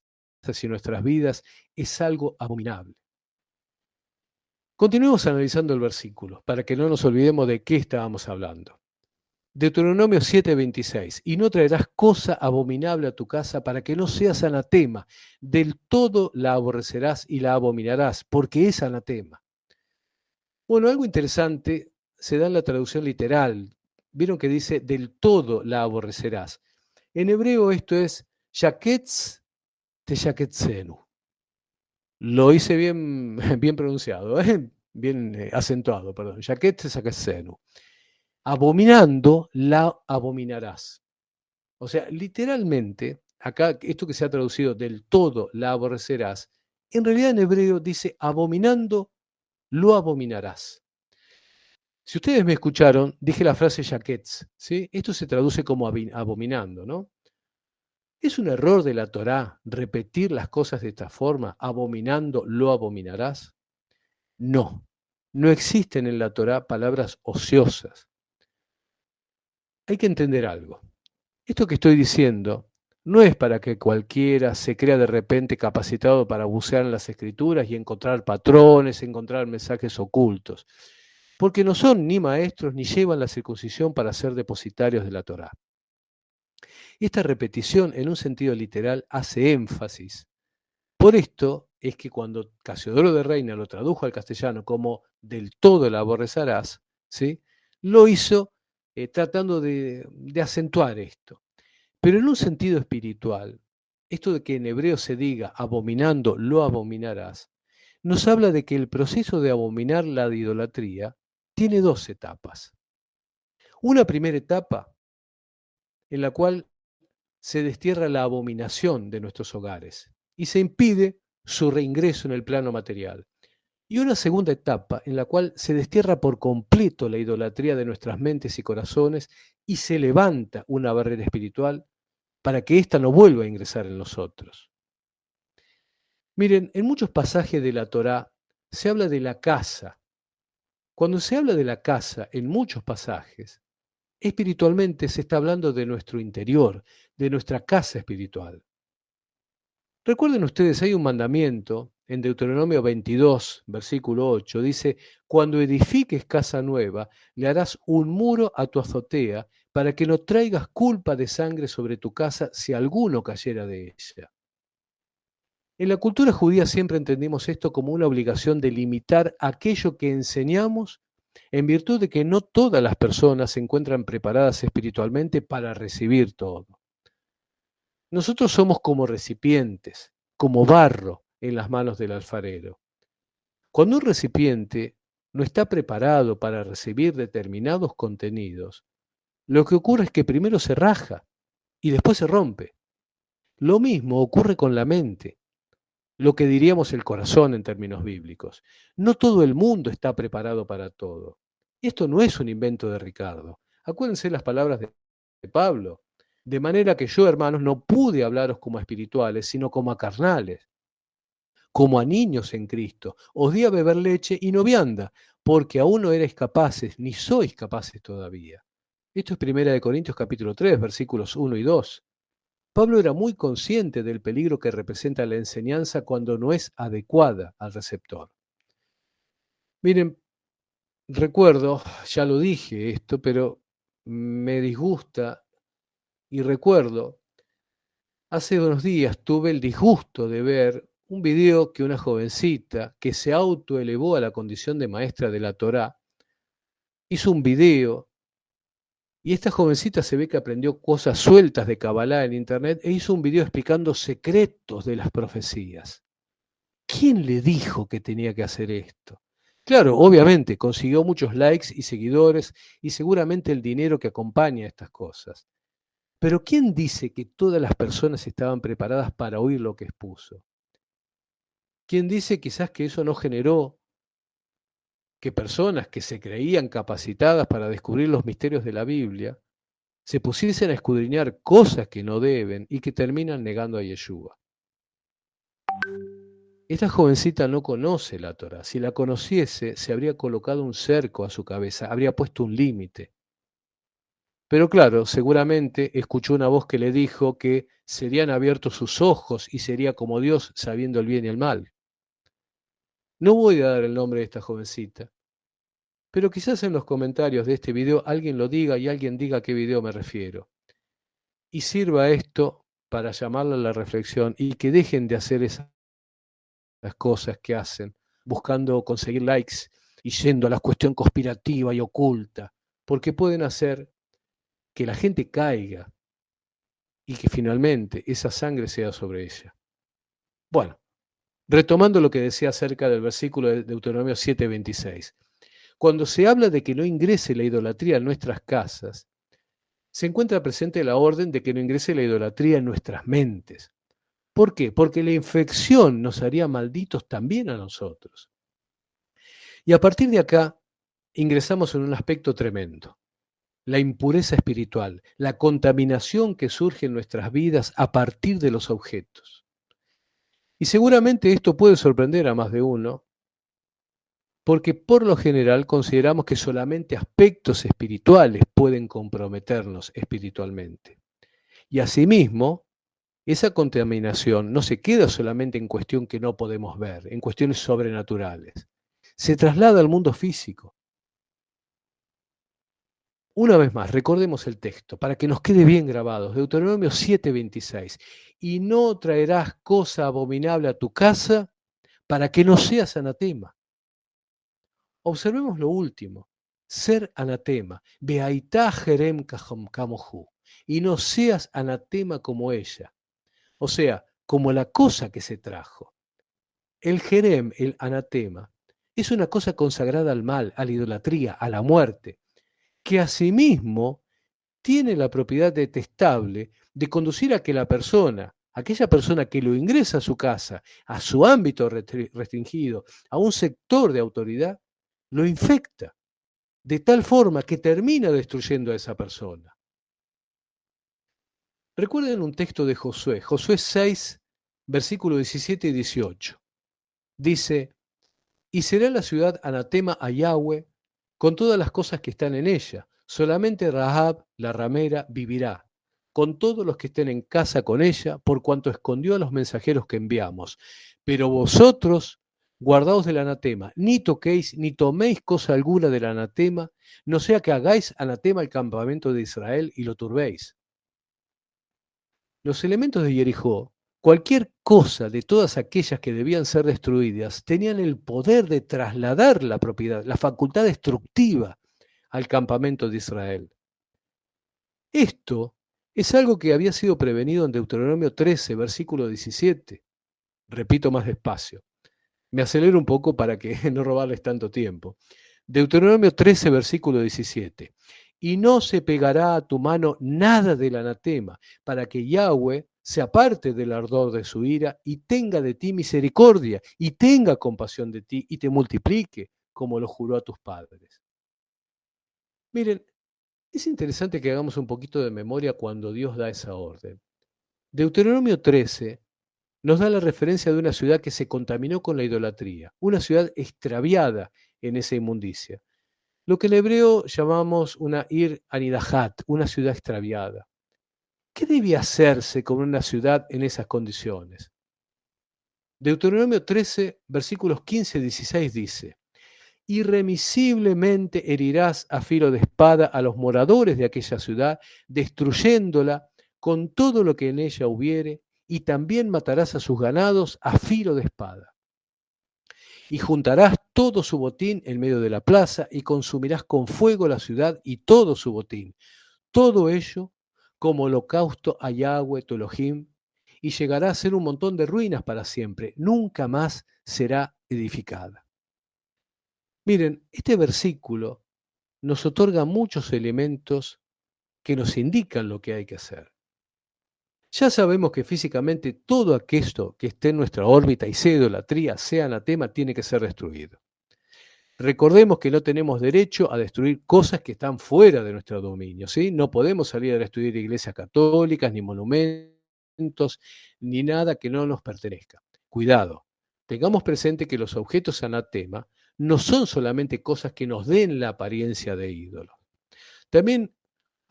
y nuestras vidas es algo abominable? Continuemos analizando el versículo, para que no nos olvidemos de qué estábamos hablando. Deuteronomio 7:26, y no traerás cosa abominable a tu casa para que no seas anatema, del todo la aborrecerás y la abominarás, porque es anatema. Bueno, algo interesante se da en la traducción literal. Vieron que dice, del todo la aborrecerás. En hebreo esto es, yaketz te yaketzenu. Lo hice bien, bien pronunciado, bien acentuado, perdón. Yaketz te yaketzenu. Abominando la abominarás. O sea, literalmente, acá esto que se ha traducido del todo la aborrecerás, en realidad en hebreo dice abominando lo abominarás. Si ustedes me escucharon, dije la frase yaquetz, ¿sí? Esto se traduce como abominando, ¿no? ¿Es un error de la Torá repetir las cosas de esta forma, abominando lo abominarás? No, no existen en la Torá palabras ociosas. Hay que entender algo. Esto que estoy diciendo no es para que cualquiera se crea de repente capacitado para bucear en las escrituras y encontrar patrones, encontrar mensajes ocultos, porque no son ni maestros ni llevan la circuncisión para ser depositarios de la Torá. Esta repetición, en un sentido literal, hace énfasis. Por esto es que cuando Casiodoro de Reina lo tradujo al castellano como del todo la aborrecerás, ¿sí? Lo hizo tratando de acentuar esto. Pero en un sentido espiritual, esto de que en hebreo se diga abominando lo abominarás, nos habla de que el proceso de abominar la idolatría tiene dos etapas. Una primera etapa en la cual se destierra la abominación de nuestros hogares y se impide su reingreso en el plano material. Y una segunda etapa en la cual se destierra por completo la idolatría de nuestras mentes y corazones y se levanta una barrera espiritual para que ésta no vuelva a ingresar en nosotros. Miren, en muchos pasajes de la Torá se habla de la casa. Cuando se habla de la casa en muchos pasajes, espiritualmente se está hablando de nuestro interior, de nuestra casa espiritual. Recuerden ustedes, hay un mandamiento en Deuteronomio 22, versículo 8, dice, cuando edifiques casa nueva, le harás un muro a tu azotea para que no traigas culpa de sangre sobre tu casa si alguno cayera de ella. En la cultura judía siempre entendimos esto como una obligación de limitar aquello que enseñamos en virtud de que no todas las personas se encuentran preparadas espiritualmente para recibir todo. Nosotros somos como recipientes, como barro en las manos del alfarero. Cuando un recipiente no está preparado para recibir determinados contenidos, lo que ocurre es que primero se raja y después se rompe. Lo mismo ocurre con la mente, lo que diríamos el corazón en términos bíblicos. No todo el mundo está preparado para todo. Esto no es un invento de Ricardo. Acuérdense las palabras de Pablo. De manera que yo, hermanos, no pude hablaros como a espirituales, sino como a carnales, como a niños en Cristo. Os di a beber leche y no vianda, porque aún no erais capaces, ni sois capaces todavía. Esto es 1 Corintios 3, versículos 1 y 2. Pablo era muy consciente del peligro que representa la enseñanza cuando no es adecuada al receptor. Miren, recuerdo, ya lo dije esto, pero me disgusta y recuerdo, hace unos días tuve el disgusto de ver un video que una jovencita que se autoelevó a la condición de maestra de la Torá hizo un video y esta jovencita se ve que aprendió cosas sueltas de Kabbalah en internet e hizo un video explicando secretos de las profecías. ¿Quién le dijo que tenía que hacer esto? Claro, obviamente consiguió muchos likes y seguidores y seguramente el dinero que acompaña a estas cosas. Pero ¿quién dice que todas las personas estaban preparadas para oír lo que expuso? ¿Quién dice quizás que eso no generó que personas que se creían capacitadas para descubrir los misterios de la Biblia se pusiesen a escudriñar cosas que no deben y que terminan negando a Yeshua? Esta jovencita no conoce la Torá. Si la conociese, se habría colocado un cerco a su cabeza, habría puesto un límite. Pero claro, seguramente escuchó una voz que le dijo que serían abiertos sus ojos y sería como Dios sabiendo el bien y el mal. No voy a dar el nombre de esta jovencita, pero quizás en los comentarios de este video alguien lo diga y alguien diga a qué video me refiero. Y sirva esto para llamarla a la reflexión y que dejen de hacer esas cosas que hacen, buscando conseguir likes y yendo a la cuestión conspirativa y oculta, porque pueden hacer que la gente caiga y que finalmente esa sangre sea sobre ella. Bueno, retomando lo que decía acerca del versículo de Deuteronomio 7:26. Cuando se habla de que no ingrese la idolatría en nuestras casas, se encuentra presente la orden de que no ingrese la idolatría en nuestras mentes. ¿Por qué? Porque la infección nos haría malditos también a nosotros. Y a partir de acá ingresamos en un aspecto tremendo, la impureza espiritual, la contaminación que surge en nuestras vidas a partir de los objetos. Y seguramente esto puede sorprender a más de uno, porque por lo general consideramos que solamente aspectos espirituales pueden comprometernos espiritualmente. Y asimismo, esa contaminación no se queda solamente en cuestión que no podemos ver, en cuestiones sobrenaturales. Se traslada al mundo físico. Una vez más, recordemos el texto para que nos quede bien grabado. Deuteronomio 7:26. Y no traerás cosa abominable a tu casa para que no seas anatema. Observemos lo último. Ser anatema. Beaitá jerem kamohu. Y no seas anatema como ella. O sea, como la cosa que se trajo. El jerem, el anatema, es una cosa consagrada al mal, a la idolatría, a la muerte, que asimismo tiene la propiedad detestable de conducir a que la persona, aquella persona que lo ingresa a su casa, a su ámbito restringido, a un sector de autoridad, lo infecta, de tal forma que termina destruyendo a esa persona. Recuerden un texto de Josué, Josué 6, versículos 17 y 18. Dice, y será la ciudad anatema a Yahweh con todas las cosas que están en ella. Solamente Rahab, la ramera, vivirá, con todos los que estén en casa con ella, por cuanto escondió a los mensajeros que enviamos. Pero vosotros, guardaos del anatema, ni toquéis, ni toméis cosa alguna del anatema, no sea que hagáis anatema al campamento de Israel y lo turbéis. Los elementos de Jericó, cualquier cosa de todas aquellas que debían ser destruidas, tenían el poder de trasladar la propiedad, la facultad destructiva al campamento de Israel. Esto es algo que había sido prevenido en Deuteronomio 13, versículo 17. Repito más despacio. Me acelero un poco para que no robarles tanto tiempo. Deuteronomio 13, versículo 17. Y no se pegará a tu mano nada del anatema, para que Yahweh se aparte del ardor de su ira y tenga de ti misericordia y tenga compasión de ti y te multiplique, como lo juró a tus padres. Miren, es interesante que hagamos un poquito de memoria cuando Dios da esa orden. Deuteronomio 13 nos da la referencia de una ciudad que se contaminó con la idolatría, una ciudad extraviada en esa inmundicia. Lo que en hebreo llamamos una Ir Anidahat, una ciudad extraviada. ¿Qué debía hacerse con una ciudad en esas condiciones? Deuteronomio 13, versículos 15 y 16 dice, irremisiblemente herirás a filo de espada a los moradores de aquella ciudad, destruyéndola con todo lo que en ella hubiere, y también matarás a sus ganados a filo de espada. Y juntarás todo su botín en medio de la plaza, y consumirás con fuego la ciudad y todo su botín. Todo ello como holocausto a Yahweh tu Elohim, y llegará a ser un montón de ruinas para siempre. Nunca más será edificada. Miren, este versículo nos otorga muchos elementos que nos indican lo que hay que hacer. Ya sabemos que físicamente todo aquello que esté en nuestra órbita y sea idolatría, sea anatema, tiene que ser destruido. Recordemos que no tenemos derecho a destruir cosas que están fuera de nuestro dominio, ¿sí? No podemos salir a destruir iglesias católicas, ni monumentos, ni nada que no nos pertenezca. Cuidado, tengamos presente que los objetos anatema no son solamente cosas que nos den la apariencia de ídolos. También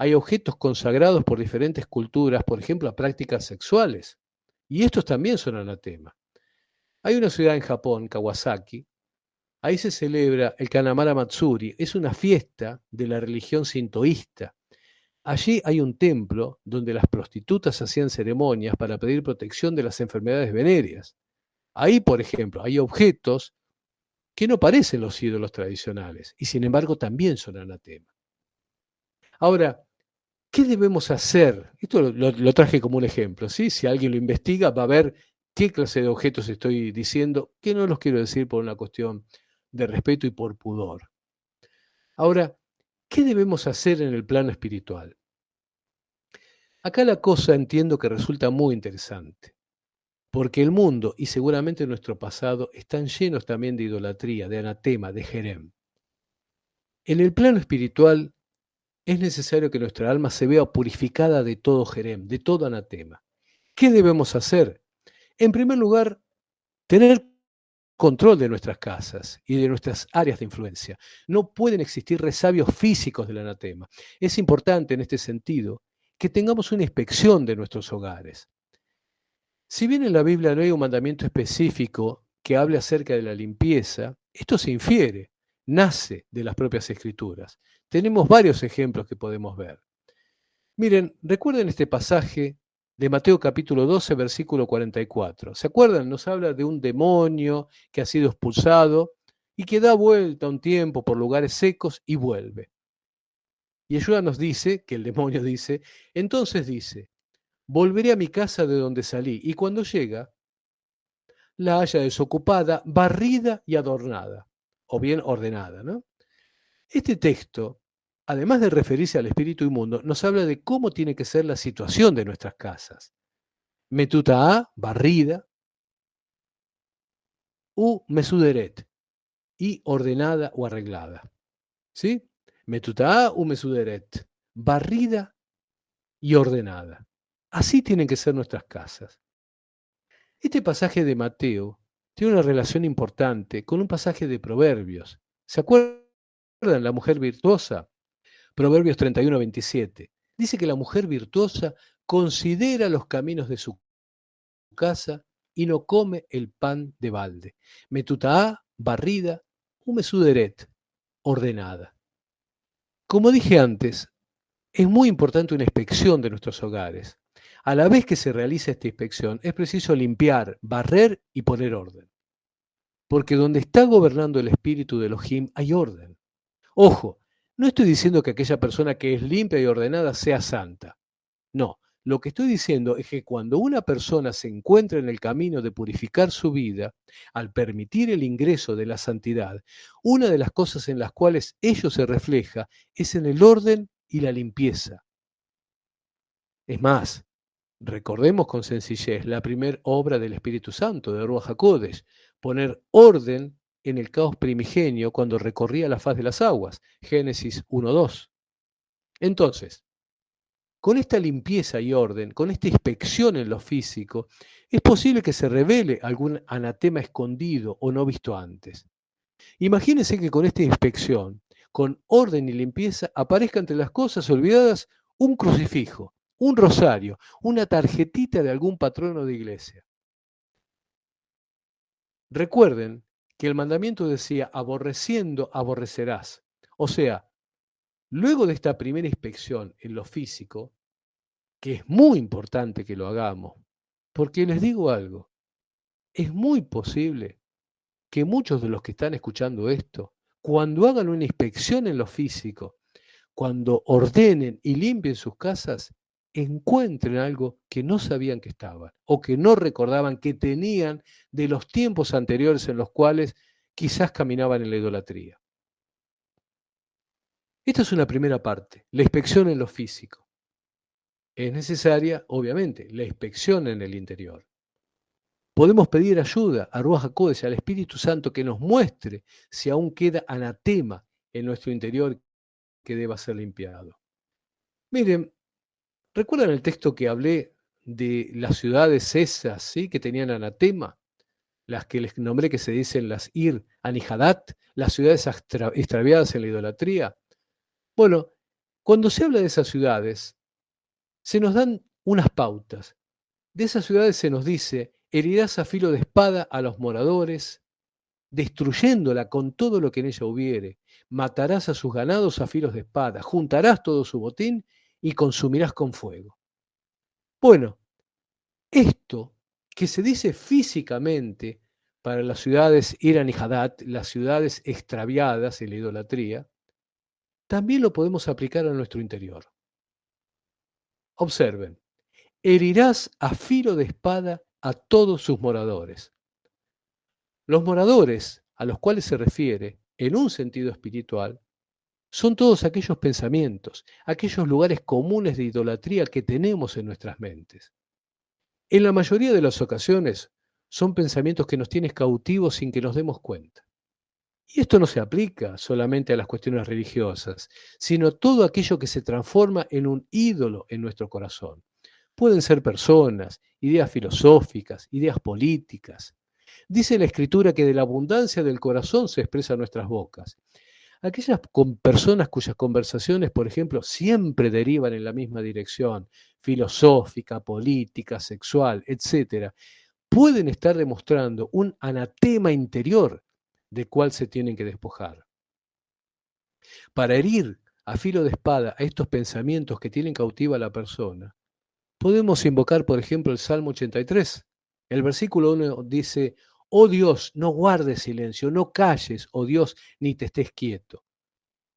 Hay objetos consagrados por diferentes culturas, por ejemplo, a prácticas sexuales. Y estos también son anatema. Hay una ciudad en Japón, Kawasaki, ahí se celebra el Kanamara Matsuri, es una fiesta de la religión sintoísta. Allí hay un templo donde las prostitutas hacían ceremonias para pedir protección de las enfermedades venéreas. Ahí, por ejemplo, hay objetos que no parecen los ídolos tradicionales y sin embargo también son anatema. Ahora, ¿qué debemos hacer? Esto lo traje como un ejemplo, ¿sí? Si alguien lo investiga, va a ver qué clase de objetos estoy diciendo, que no los quiero decir por una cuestión de respeto y por pudor. Ahora, ¿qué debemos hacer en el plano espiritual? Acá la cosa entiendo que resulta muy interesante, porque el mundo y seguramente nuestro pasado están llenos también de idolatría, de anatema, de jerem. En el plano espiritual es necesario que nuestra alma se vea purificada de todo jerem, de todo anatema. ¿Qué debemos hacer? En primer lugar, tener control de nuestras casas y de nuestras áreas de influencia. No pueden existir resabios físicos del anatema. Es importante en este sentido que tengamos una inspección de nuestros hogares. Si bien en la Biblia no hay un mandamiento específico que hable acerca de la limpieza, esto se infiere, nace de las propias escrituras. Tenemos varios ejemplos que podemos ver. Miren, recuerden este pasaje de Mateo capítulo 12, versículo 44. ¿Se acuerdan? Nos habla de un demonio que ha sido expulsado y que da vuelta un tiempo por lugares secos y vuelve. Y Yeshua nos dice, que el demonio dice, entonces dice, volveré a mi casa de donde salí, y cuando llega, la haya desocupada, barrida y adornada, o bien ordenada, ¿no? Este texto, además de referirse al espíritu inmundo, nos habla de cómo tiene que ser la situación de nuestras casas. Metutaá, barrida, u mesuderet, y ordenada o arreglada. ¿Sí? Metutaá u mesuderet, barrida y ordenada. Así tienen que ser nuestras casas. Este pasaje de Mateo tiene una relación importante con un pasaje de Proverbios. ¿Se acuerdan la mujer virtuosa? Proverbios 31:27. Dice que la mujer virtuosa considera los caminos de su casa y no come el pan de balde. Metutaá, barrida, umesuderet, ordenada. Como dije antes, es muy importante una inspección de nuestros hogares. A la vez que se realiza esta inspección, es preciso limpiar, barrer y poner orden. Porque donde está gobernando el espíritu de Elohim hay orden. Ojo, no estoy diciendo que aquella persona que es limpia y ordenada sea santa. No, lo que estoy diciendo es que cuando una persona se encuentra en el camino de purificar su vida, al permitir el ingreso de la santidad, una de las cosas en las cuales ello se refleja es en el orden y la limpieza. Es más, recordemos con sencillez la primera obra del Espíritu Santo, de Ruach HaKodesh, poner orden en el caos primigenio cuando recorría la faz de las aguas, Génesis 1:2. Entonces, con esta limpieza y orden, con esta inspección en lo físico, es posible que se revele algún anatema escondido o no visto antes. Imagínense que con esta inspección, con orden y limpieza, aparezca entre las cosas olvidadas un crucifijo, un rosario, una tarjetita de algún patrono de iglesia. Recuerden que el mandamiento decía, aborreciendo, aborrecerás. O sea, luego de esta primera inspección en lo físico, que es muy importante que lo hagamos, porque les digo algo, es muy posible que muchos de los que están escuchando esto, cuando hagan una inspección en lo físico, cuando ordenen y limpien sus casas, encuentren algo que no sabían que estaban o que no recordaban que tenían de los tiempos anteriores en los cuales quizás caminaban en la idolatría. Esta es una primera parte, la inspección en lo físico. Es necesaria, obviamente, la inspección en el interior. Podemos pedir ayuda a Ruach HaKodesh, al Espíritu Santo, que nos muestre si aún queda anatema en nuestro interior que deba ser limpiado. Miren, ¿recuerdan el texto que hablé de las ciudades esas, ¿sí?, que tenían anatema? Las que les nombré que se dicen las Anihadat, las ciudades extraviadas en la idolatría. Bueno, Cuando se habla de esas ciudades, se nos dan unas pautas. De esas ciudades se nos dice, herirás a filo de espada a los moradores, destruyéndola con todo lo que en ella hubiere, matarás a sus ganados a filos de espada, juntarás todo su botín y consumirás con fuego. Bueno, esto que se dice físicamente para las ciudades Irán y Hadad, las ciudades extraviadas en la idolatría, también lo podemos aplicar a nuestro interior. Observen, herirás a filo de espada a todos sus moradores. Los moradores a los cuales se refiere, en un sentido espiritual, son todos aquellos pensamientos, aquellos lugares comunes de idolatría que tenemos en nuestras mentes. En la mayoría de las ocasiones son pensamientos que nos tienen cautivos sin que nos demos cuenta. Y esto no se aplica solamente a las cuestiones religiosas, sino a todo aquello que se transforma en un ídolo en nuestro corazón. Pueden ser personas, ideas filosóficas, ideas políticas. Dice la Escritura que de la abundancia del corazón se expresan nuestras bocas. Aquellas personas cuyas conversaciones, por ejemplo, siempre derivan en la misma dirección, filosófica, política, sexual, etcétera, pueden estar demostrando un anatema interior del cual se tienen que despojar. Para herir a filo de espada a estos pensamientos que tienen cautiva a la persona, podemos invocar, por ejemplo, el Salmo 83. El versículo 1 dice, oh Dios, no guardes silencio, no calles, oh Dios, ni te estés quieto.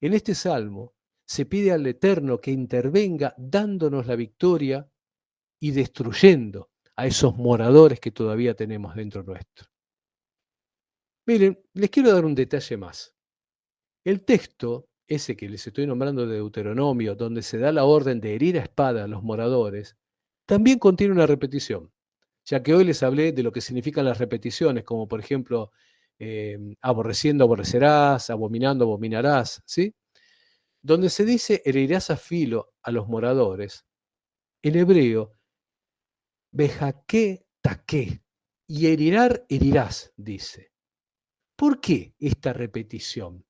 En este salmo se pide al Eterno que intervenga dándonos la victoria y destruyendo a esos moradores que todavía tenemos dentro nuestro. Miren, les quiero dar un detalle más. El texto, ese que les estoy nombrando de Deuteronomio, donde se da la orden de herir a espada a los moradores, también contiene una repetición, ya que hoy les hablé de lo que significan las repeticiones, como por ejemplo, aborreciendo aborrecerás, abominando abominarás, ¿sí? Donde se dice herirás a filo a los moradores, en hebreo, bejaque taque, y herirás, dice. ¿Por qué esta repetición?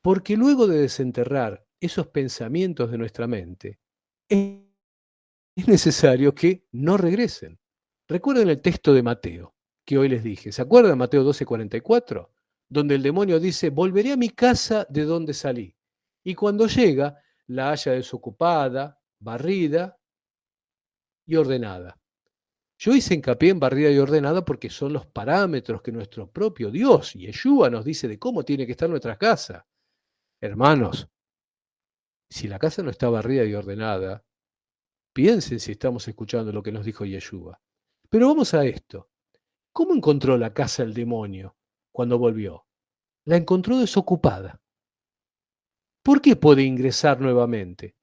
Porque luego de desenterrar esos pensamientos de nuestra mente, es necesario que no regresen. Recuerden el texto de Mateo, que hoy les dije. ¿Se acuerdan Mateo 12:44? Donde el demonio dice, volveré a mi casa de donde salí. Y cuando llega, la halla desocupada, barrida y ordenada. Yo hice hincapié en barrida y ordenada porque son los parámetros que nuestro propio Dios, Yeshua, nos dice de cómo tiene que estar nuestra casa. Hermanos, si la casa no está barrida y ordenada, piensen si estamos escuchando lo que nos dijo Yeshua. Pero vamos a esto. ¿Cómo encontró la casa el demonio cuando volvió? La encontró desocupada. ¿Por qué puede ingresar nuevamente?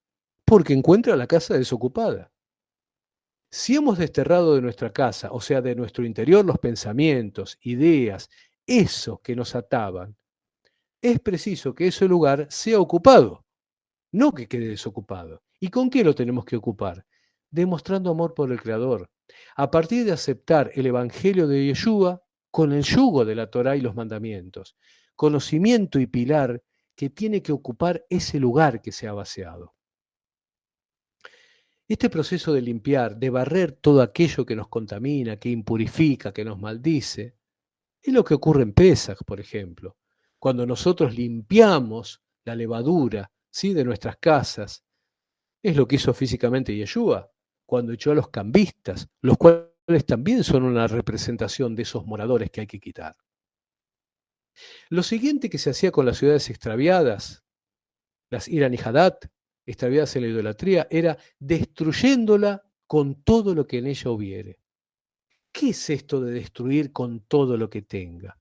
Porque encuentra la casa desocupada. Si hemos desterrado de nuestra casa, o sea, de nuestro interior, los pensamientos, ideas, esos que nos ataban, es preciso que ese lugar sea ocupado, no que quede desocupado. ¿Y con qué lo tenemos que ocupar? Demostrando amor por el Creador. A partir de aceptar el Evangelio de Yeshua con el yugo de la Torá y los mandamientos. Conocimiento y pilar que tiene que ocupar ese lugar que se ha vaciado. Este proceso de limpiar, de barrer todo aquello que nos contamina, que impurifica, que nos maldice, es lo que ocurre en Pesaj, por ejemplo. Cuando nosotros limpiamos la levadura, ¿sí?, de nuestras casas, es lo que hizo físicamente Yeshua, cuando echó a los cambistas, los cuales también son una representación de esos moradores que hay que quitar. Lo siguiente que se hacía con las ciudades extraviadas, las Irán y Hadad, extraviadas en la idolatría, era destruyéndola con todo lo que en ella hubiere. ¿Qué es esto de destruir con todo lo que tenga?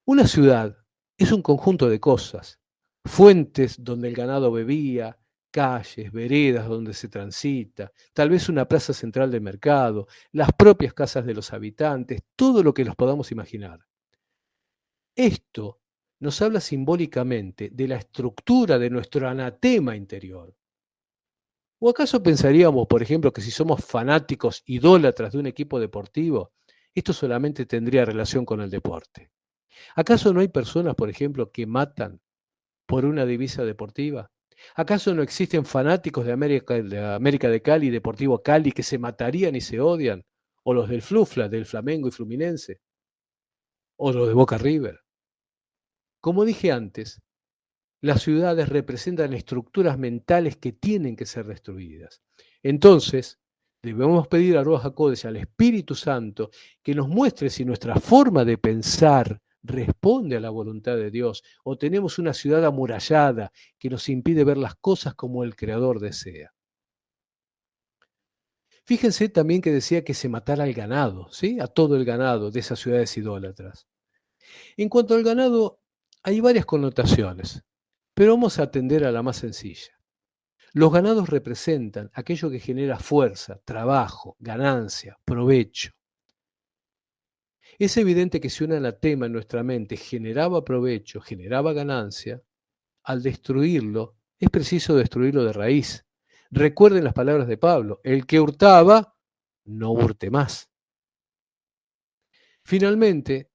Una ciudad es un conjunto de cosas, fuentes donde el ganado bebía, calles, veredas donde se transita, tal vez una plaza central de mercado, las propias casas de los habitantes, todo lo que nos podamos imaginar. Esto nos habla simbólicamente de la estructura de nuestro anatema interior. ¿O acaso pensaríamos, por ejemplo, que si somos fanáticos, idólatras de un equipo deportivo, esto solamente tendría relación con el deporte? ¿Acaso no hay personas, por ejemplo, que matan por una divisa deportiva? ¿Acaso no existen fanáticos de América de Cali, Deportivo Cali, que se matarían y se odian? ¿O los del Flufla, del Flamengo y Fluminense? ¿O los de Boca River? Como dije antes, las ciudades representan estructuras mentales que tienen que ser destruidas. Entonces, debemos pedir a Ruach HaKodesh, al Espíritu Santo, que nos muestre si nuestra forma de pensar responde a la voluntad de Dios o tenemos una ciudad amurallada que nos impide ver las cosas como el Creador desea. Fíjense también que decía que se matara al ganado, ¿sí? A todo el ganado de esas ciudades idólatras. En cuanto al ganado, hay varias connotaciones, pero vamos a atender a la más sencilla. Los ganados representan aquello que genera fuerza, trabajo, ganancia, provecho. Es evidente que si un anatema en nuestra mente generaba provecho, generaba ganancia, al destruirlo, es preciso destruirlo de raíz. Recuerden las palabras de Pablo: el que hurtaba, no hurte más. Finalmente,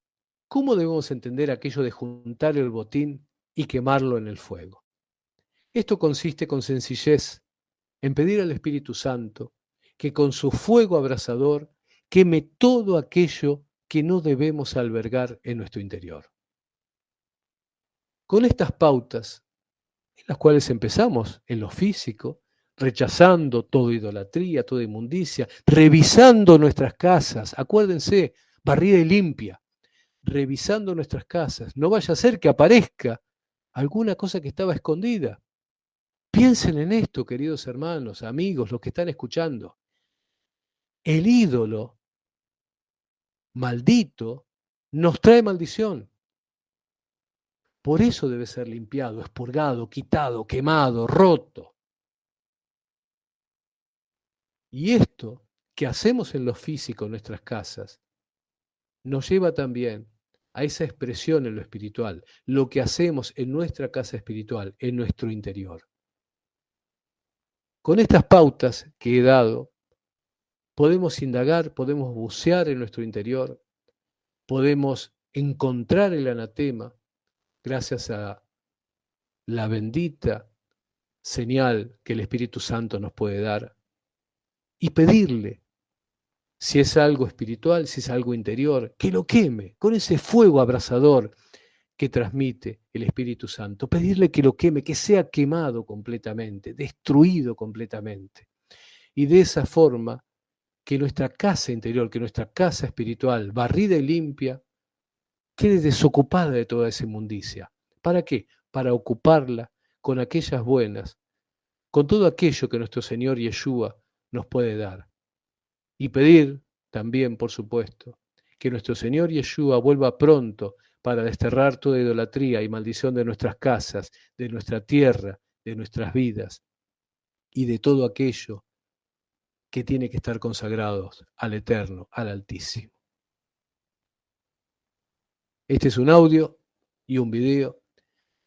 ¿cómo debemos entender aquello de juntar el botín y quemarlo en el fuego? Esto consiste con sencillez en pedir al Espíritu Santo que con su fuego abrasador queme todo aquello que no debemos albergar en nuestro interior. Con estas pautas, en las cuales empezamos en lo físico, rechazando toda idolatría, toda inmundicia, revisando nuestras casas, acuérdense, barrida y limpia, revisando nuestras casas, no vaya a ser que aparezca alguna cosa que estaba escondida. Piensen en esto, queridos hermanos, amigos, los que están escuchando. El ídolo maldito nos trae maldición. Por eso debe ser limpiado, expurgado, quitado, quemado, roto. Y esto que hacemos en lo físico en nuestras casas nos lleva también a esa expresión en lo espiritual, lo que hacemos en nuestra casa espiritual, en nuestro interior. Con estas pautas que he dado, podemos indagar, podemos bucear en nuestro interior, podemos encontrar el anatema gracias a la bendita señal que el Espíritu Santo nos puede dar y pedirle, si es algo espiritual, si es algo interior, que lo queme con ese fuego abrasador que transmite el Espíritu Santo. Pedirle que lo queme, que sea quemado completamente, destruido completamente. Y de esa forma, que nuestra casa interior, que nuestra casa espiritual, barrida y limpia, quede desocupada de toda esa inmundicia. ¿Para qué? Para ocuparla con aquellas buenas, con todo aquello que nuestro Señor Yeshua nos puede dar. Y pedir también, por supuesto, que nuestro Señor Yeshua vuelva pronto para desterrar toda idolatría y maldición de nuestras casas, de nuestra tierra, de nuestras vidas y de todo aquello que tiene que estar consagrados al Eterno, al Altísimo. Este es un audio y un video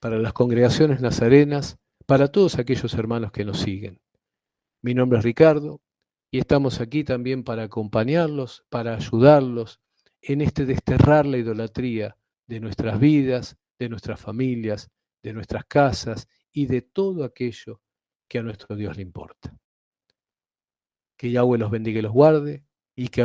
para las congregaciones nazarenas, para todos aquellos hermanos que nos siguen. Mi nombre es Ricardo y estamos aquí también para acompañarlos, para ayudarlos en este desterrar la idolatría de nuestras vidas, de nuestras familias, de nuestras casas y de todo aquello que a nuestro Dios le importa. Que Yahweh los bendiga y los guarde y que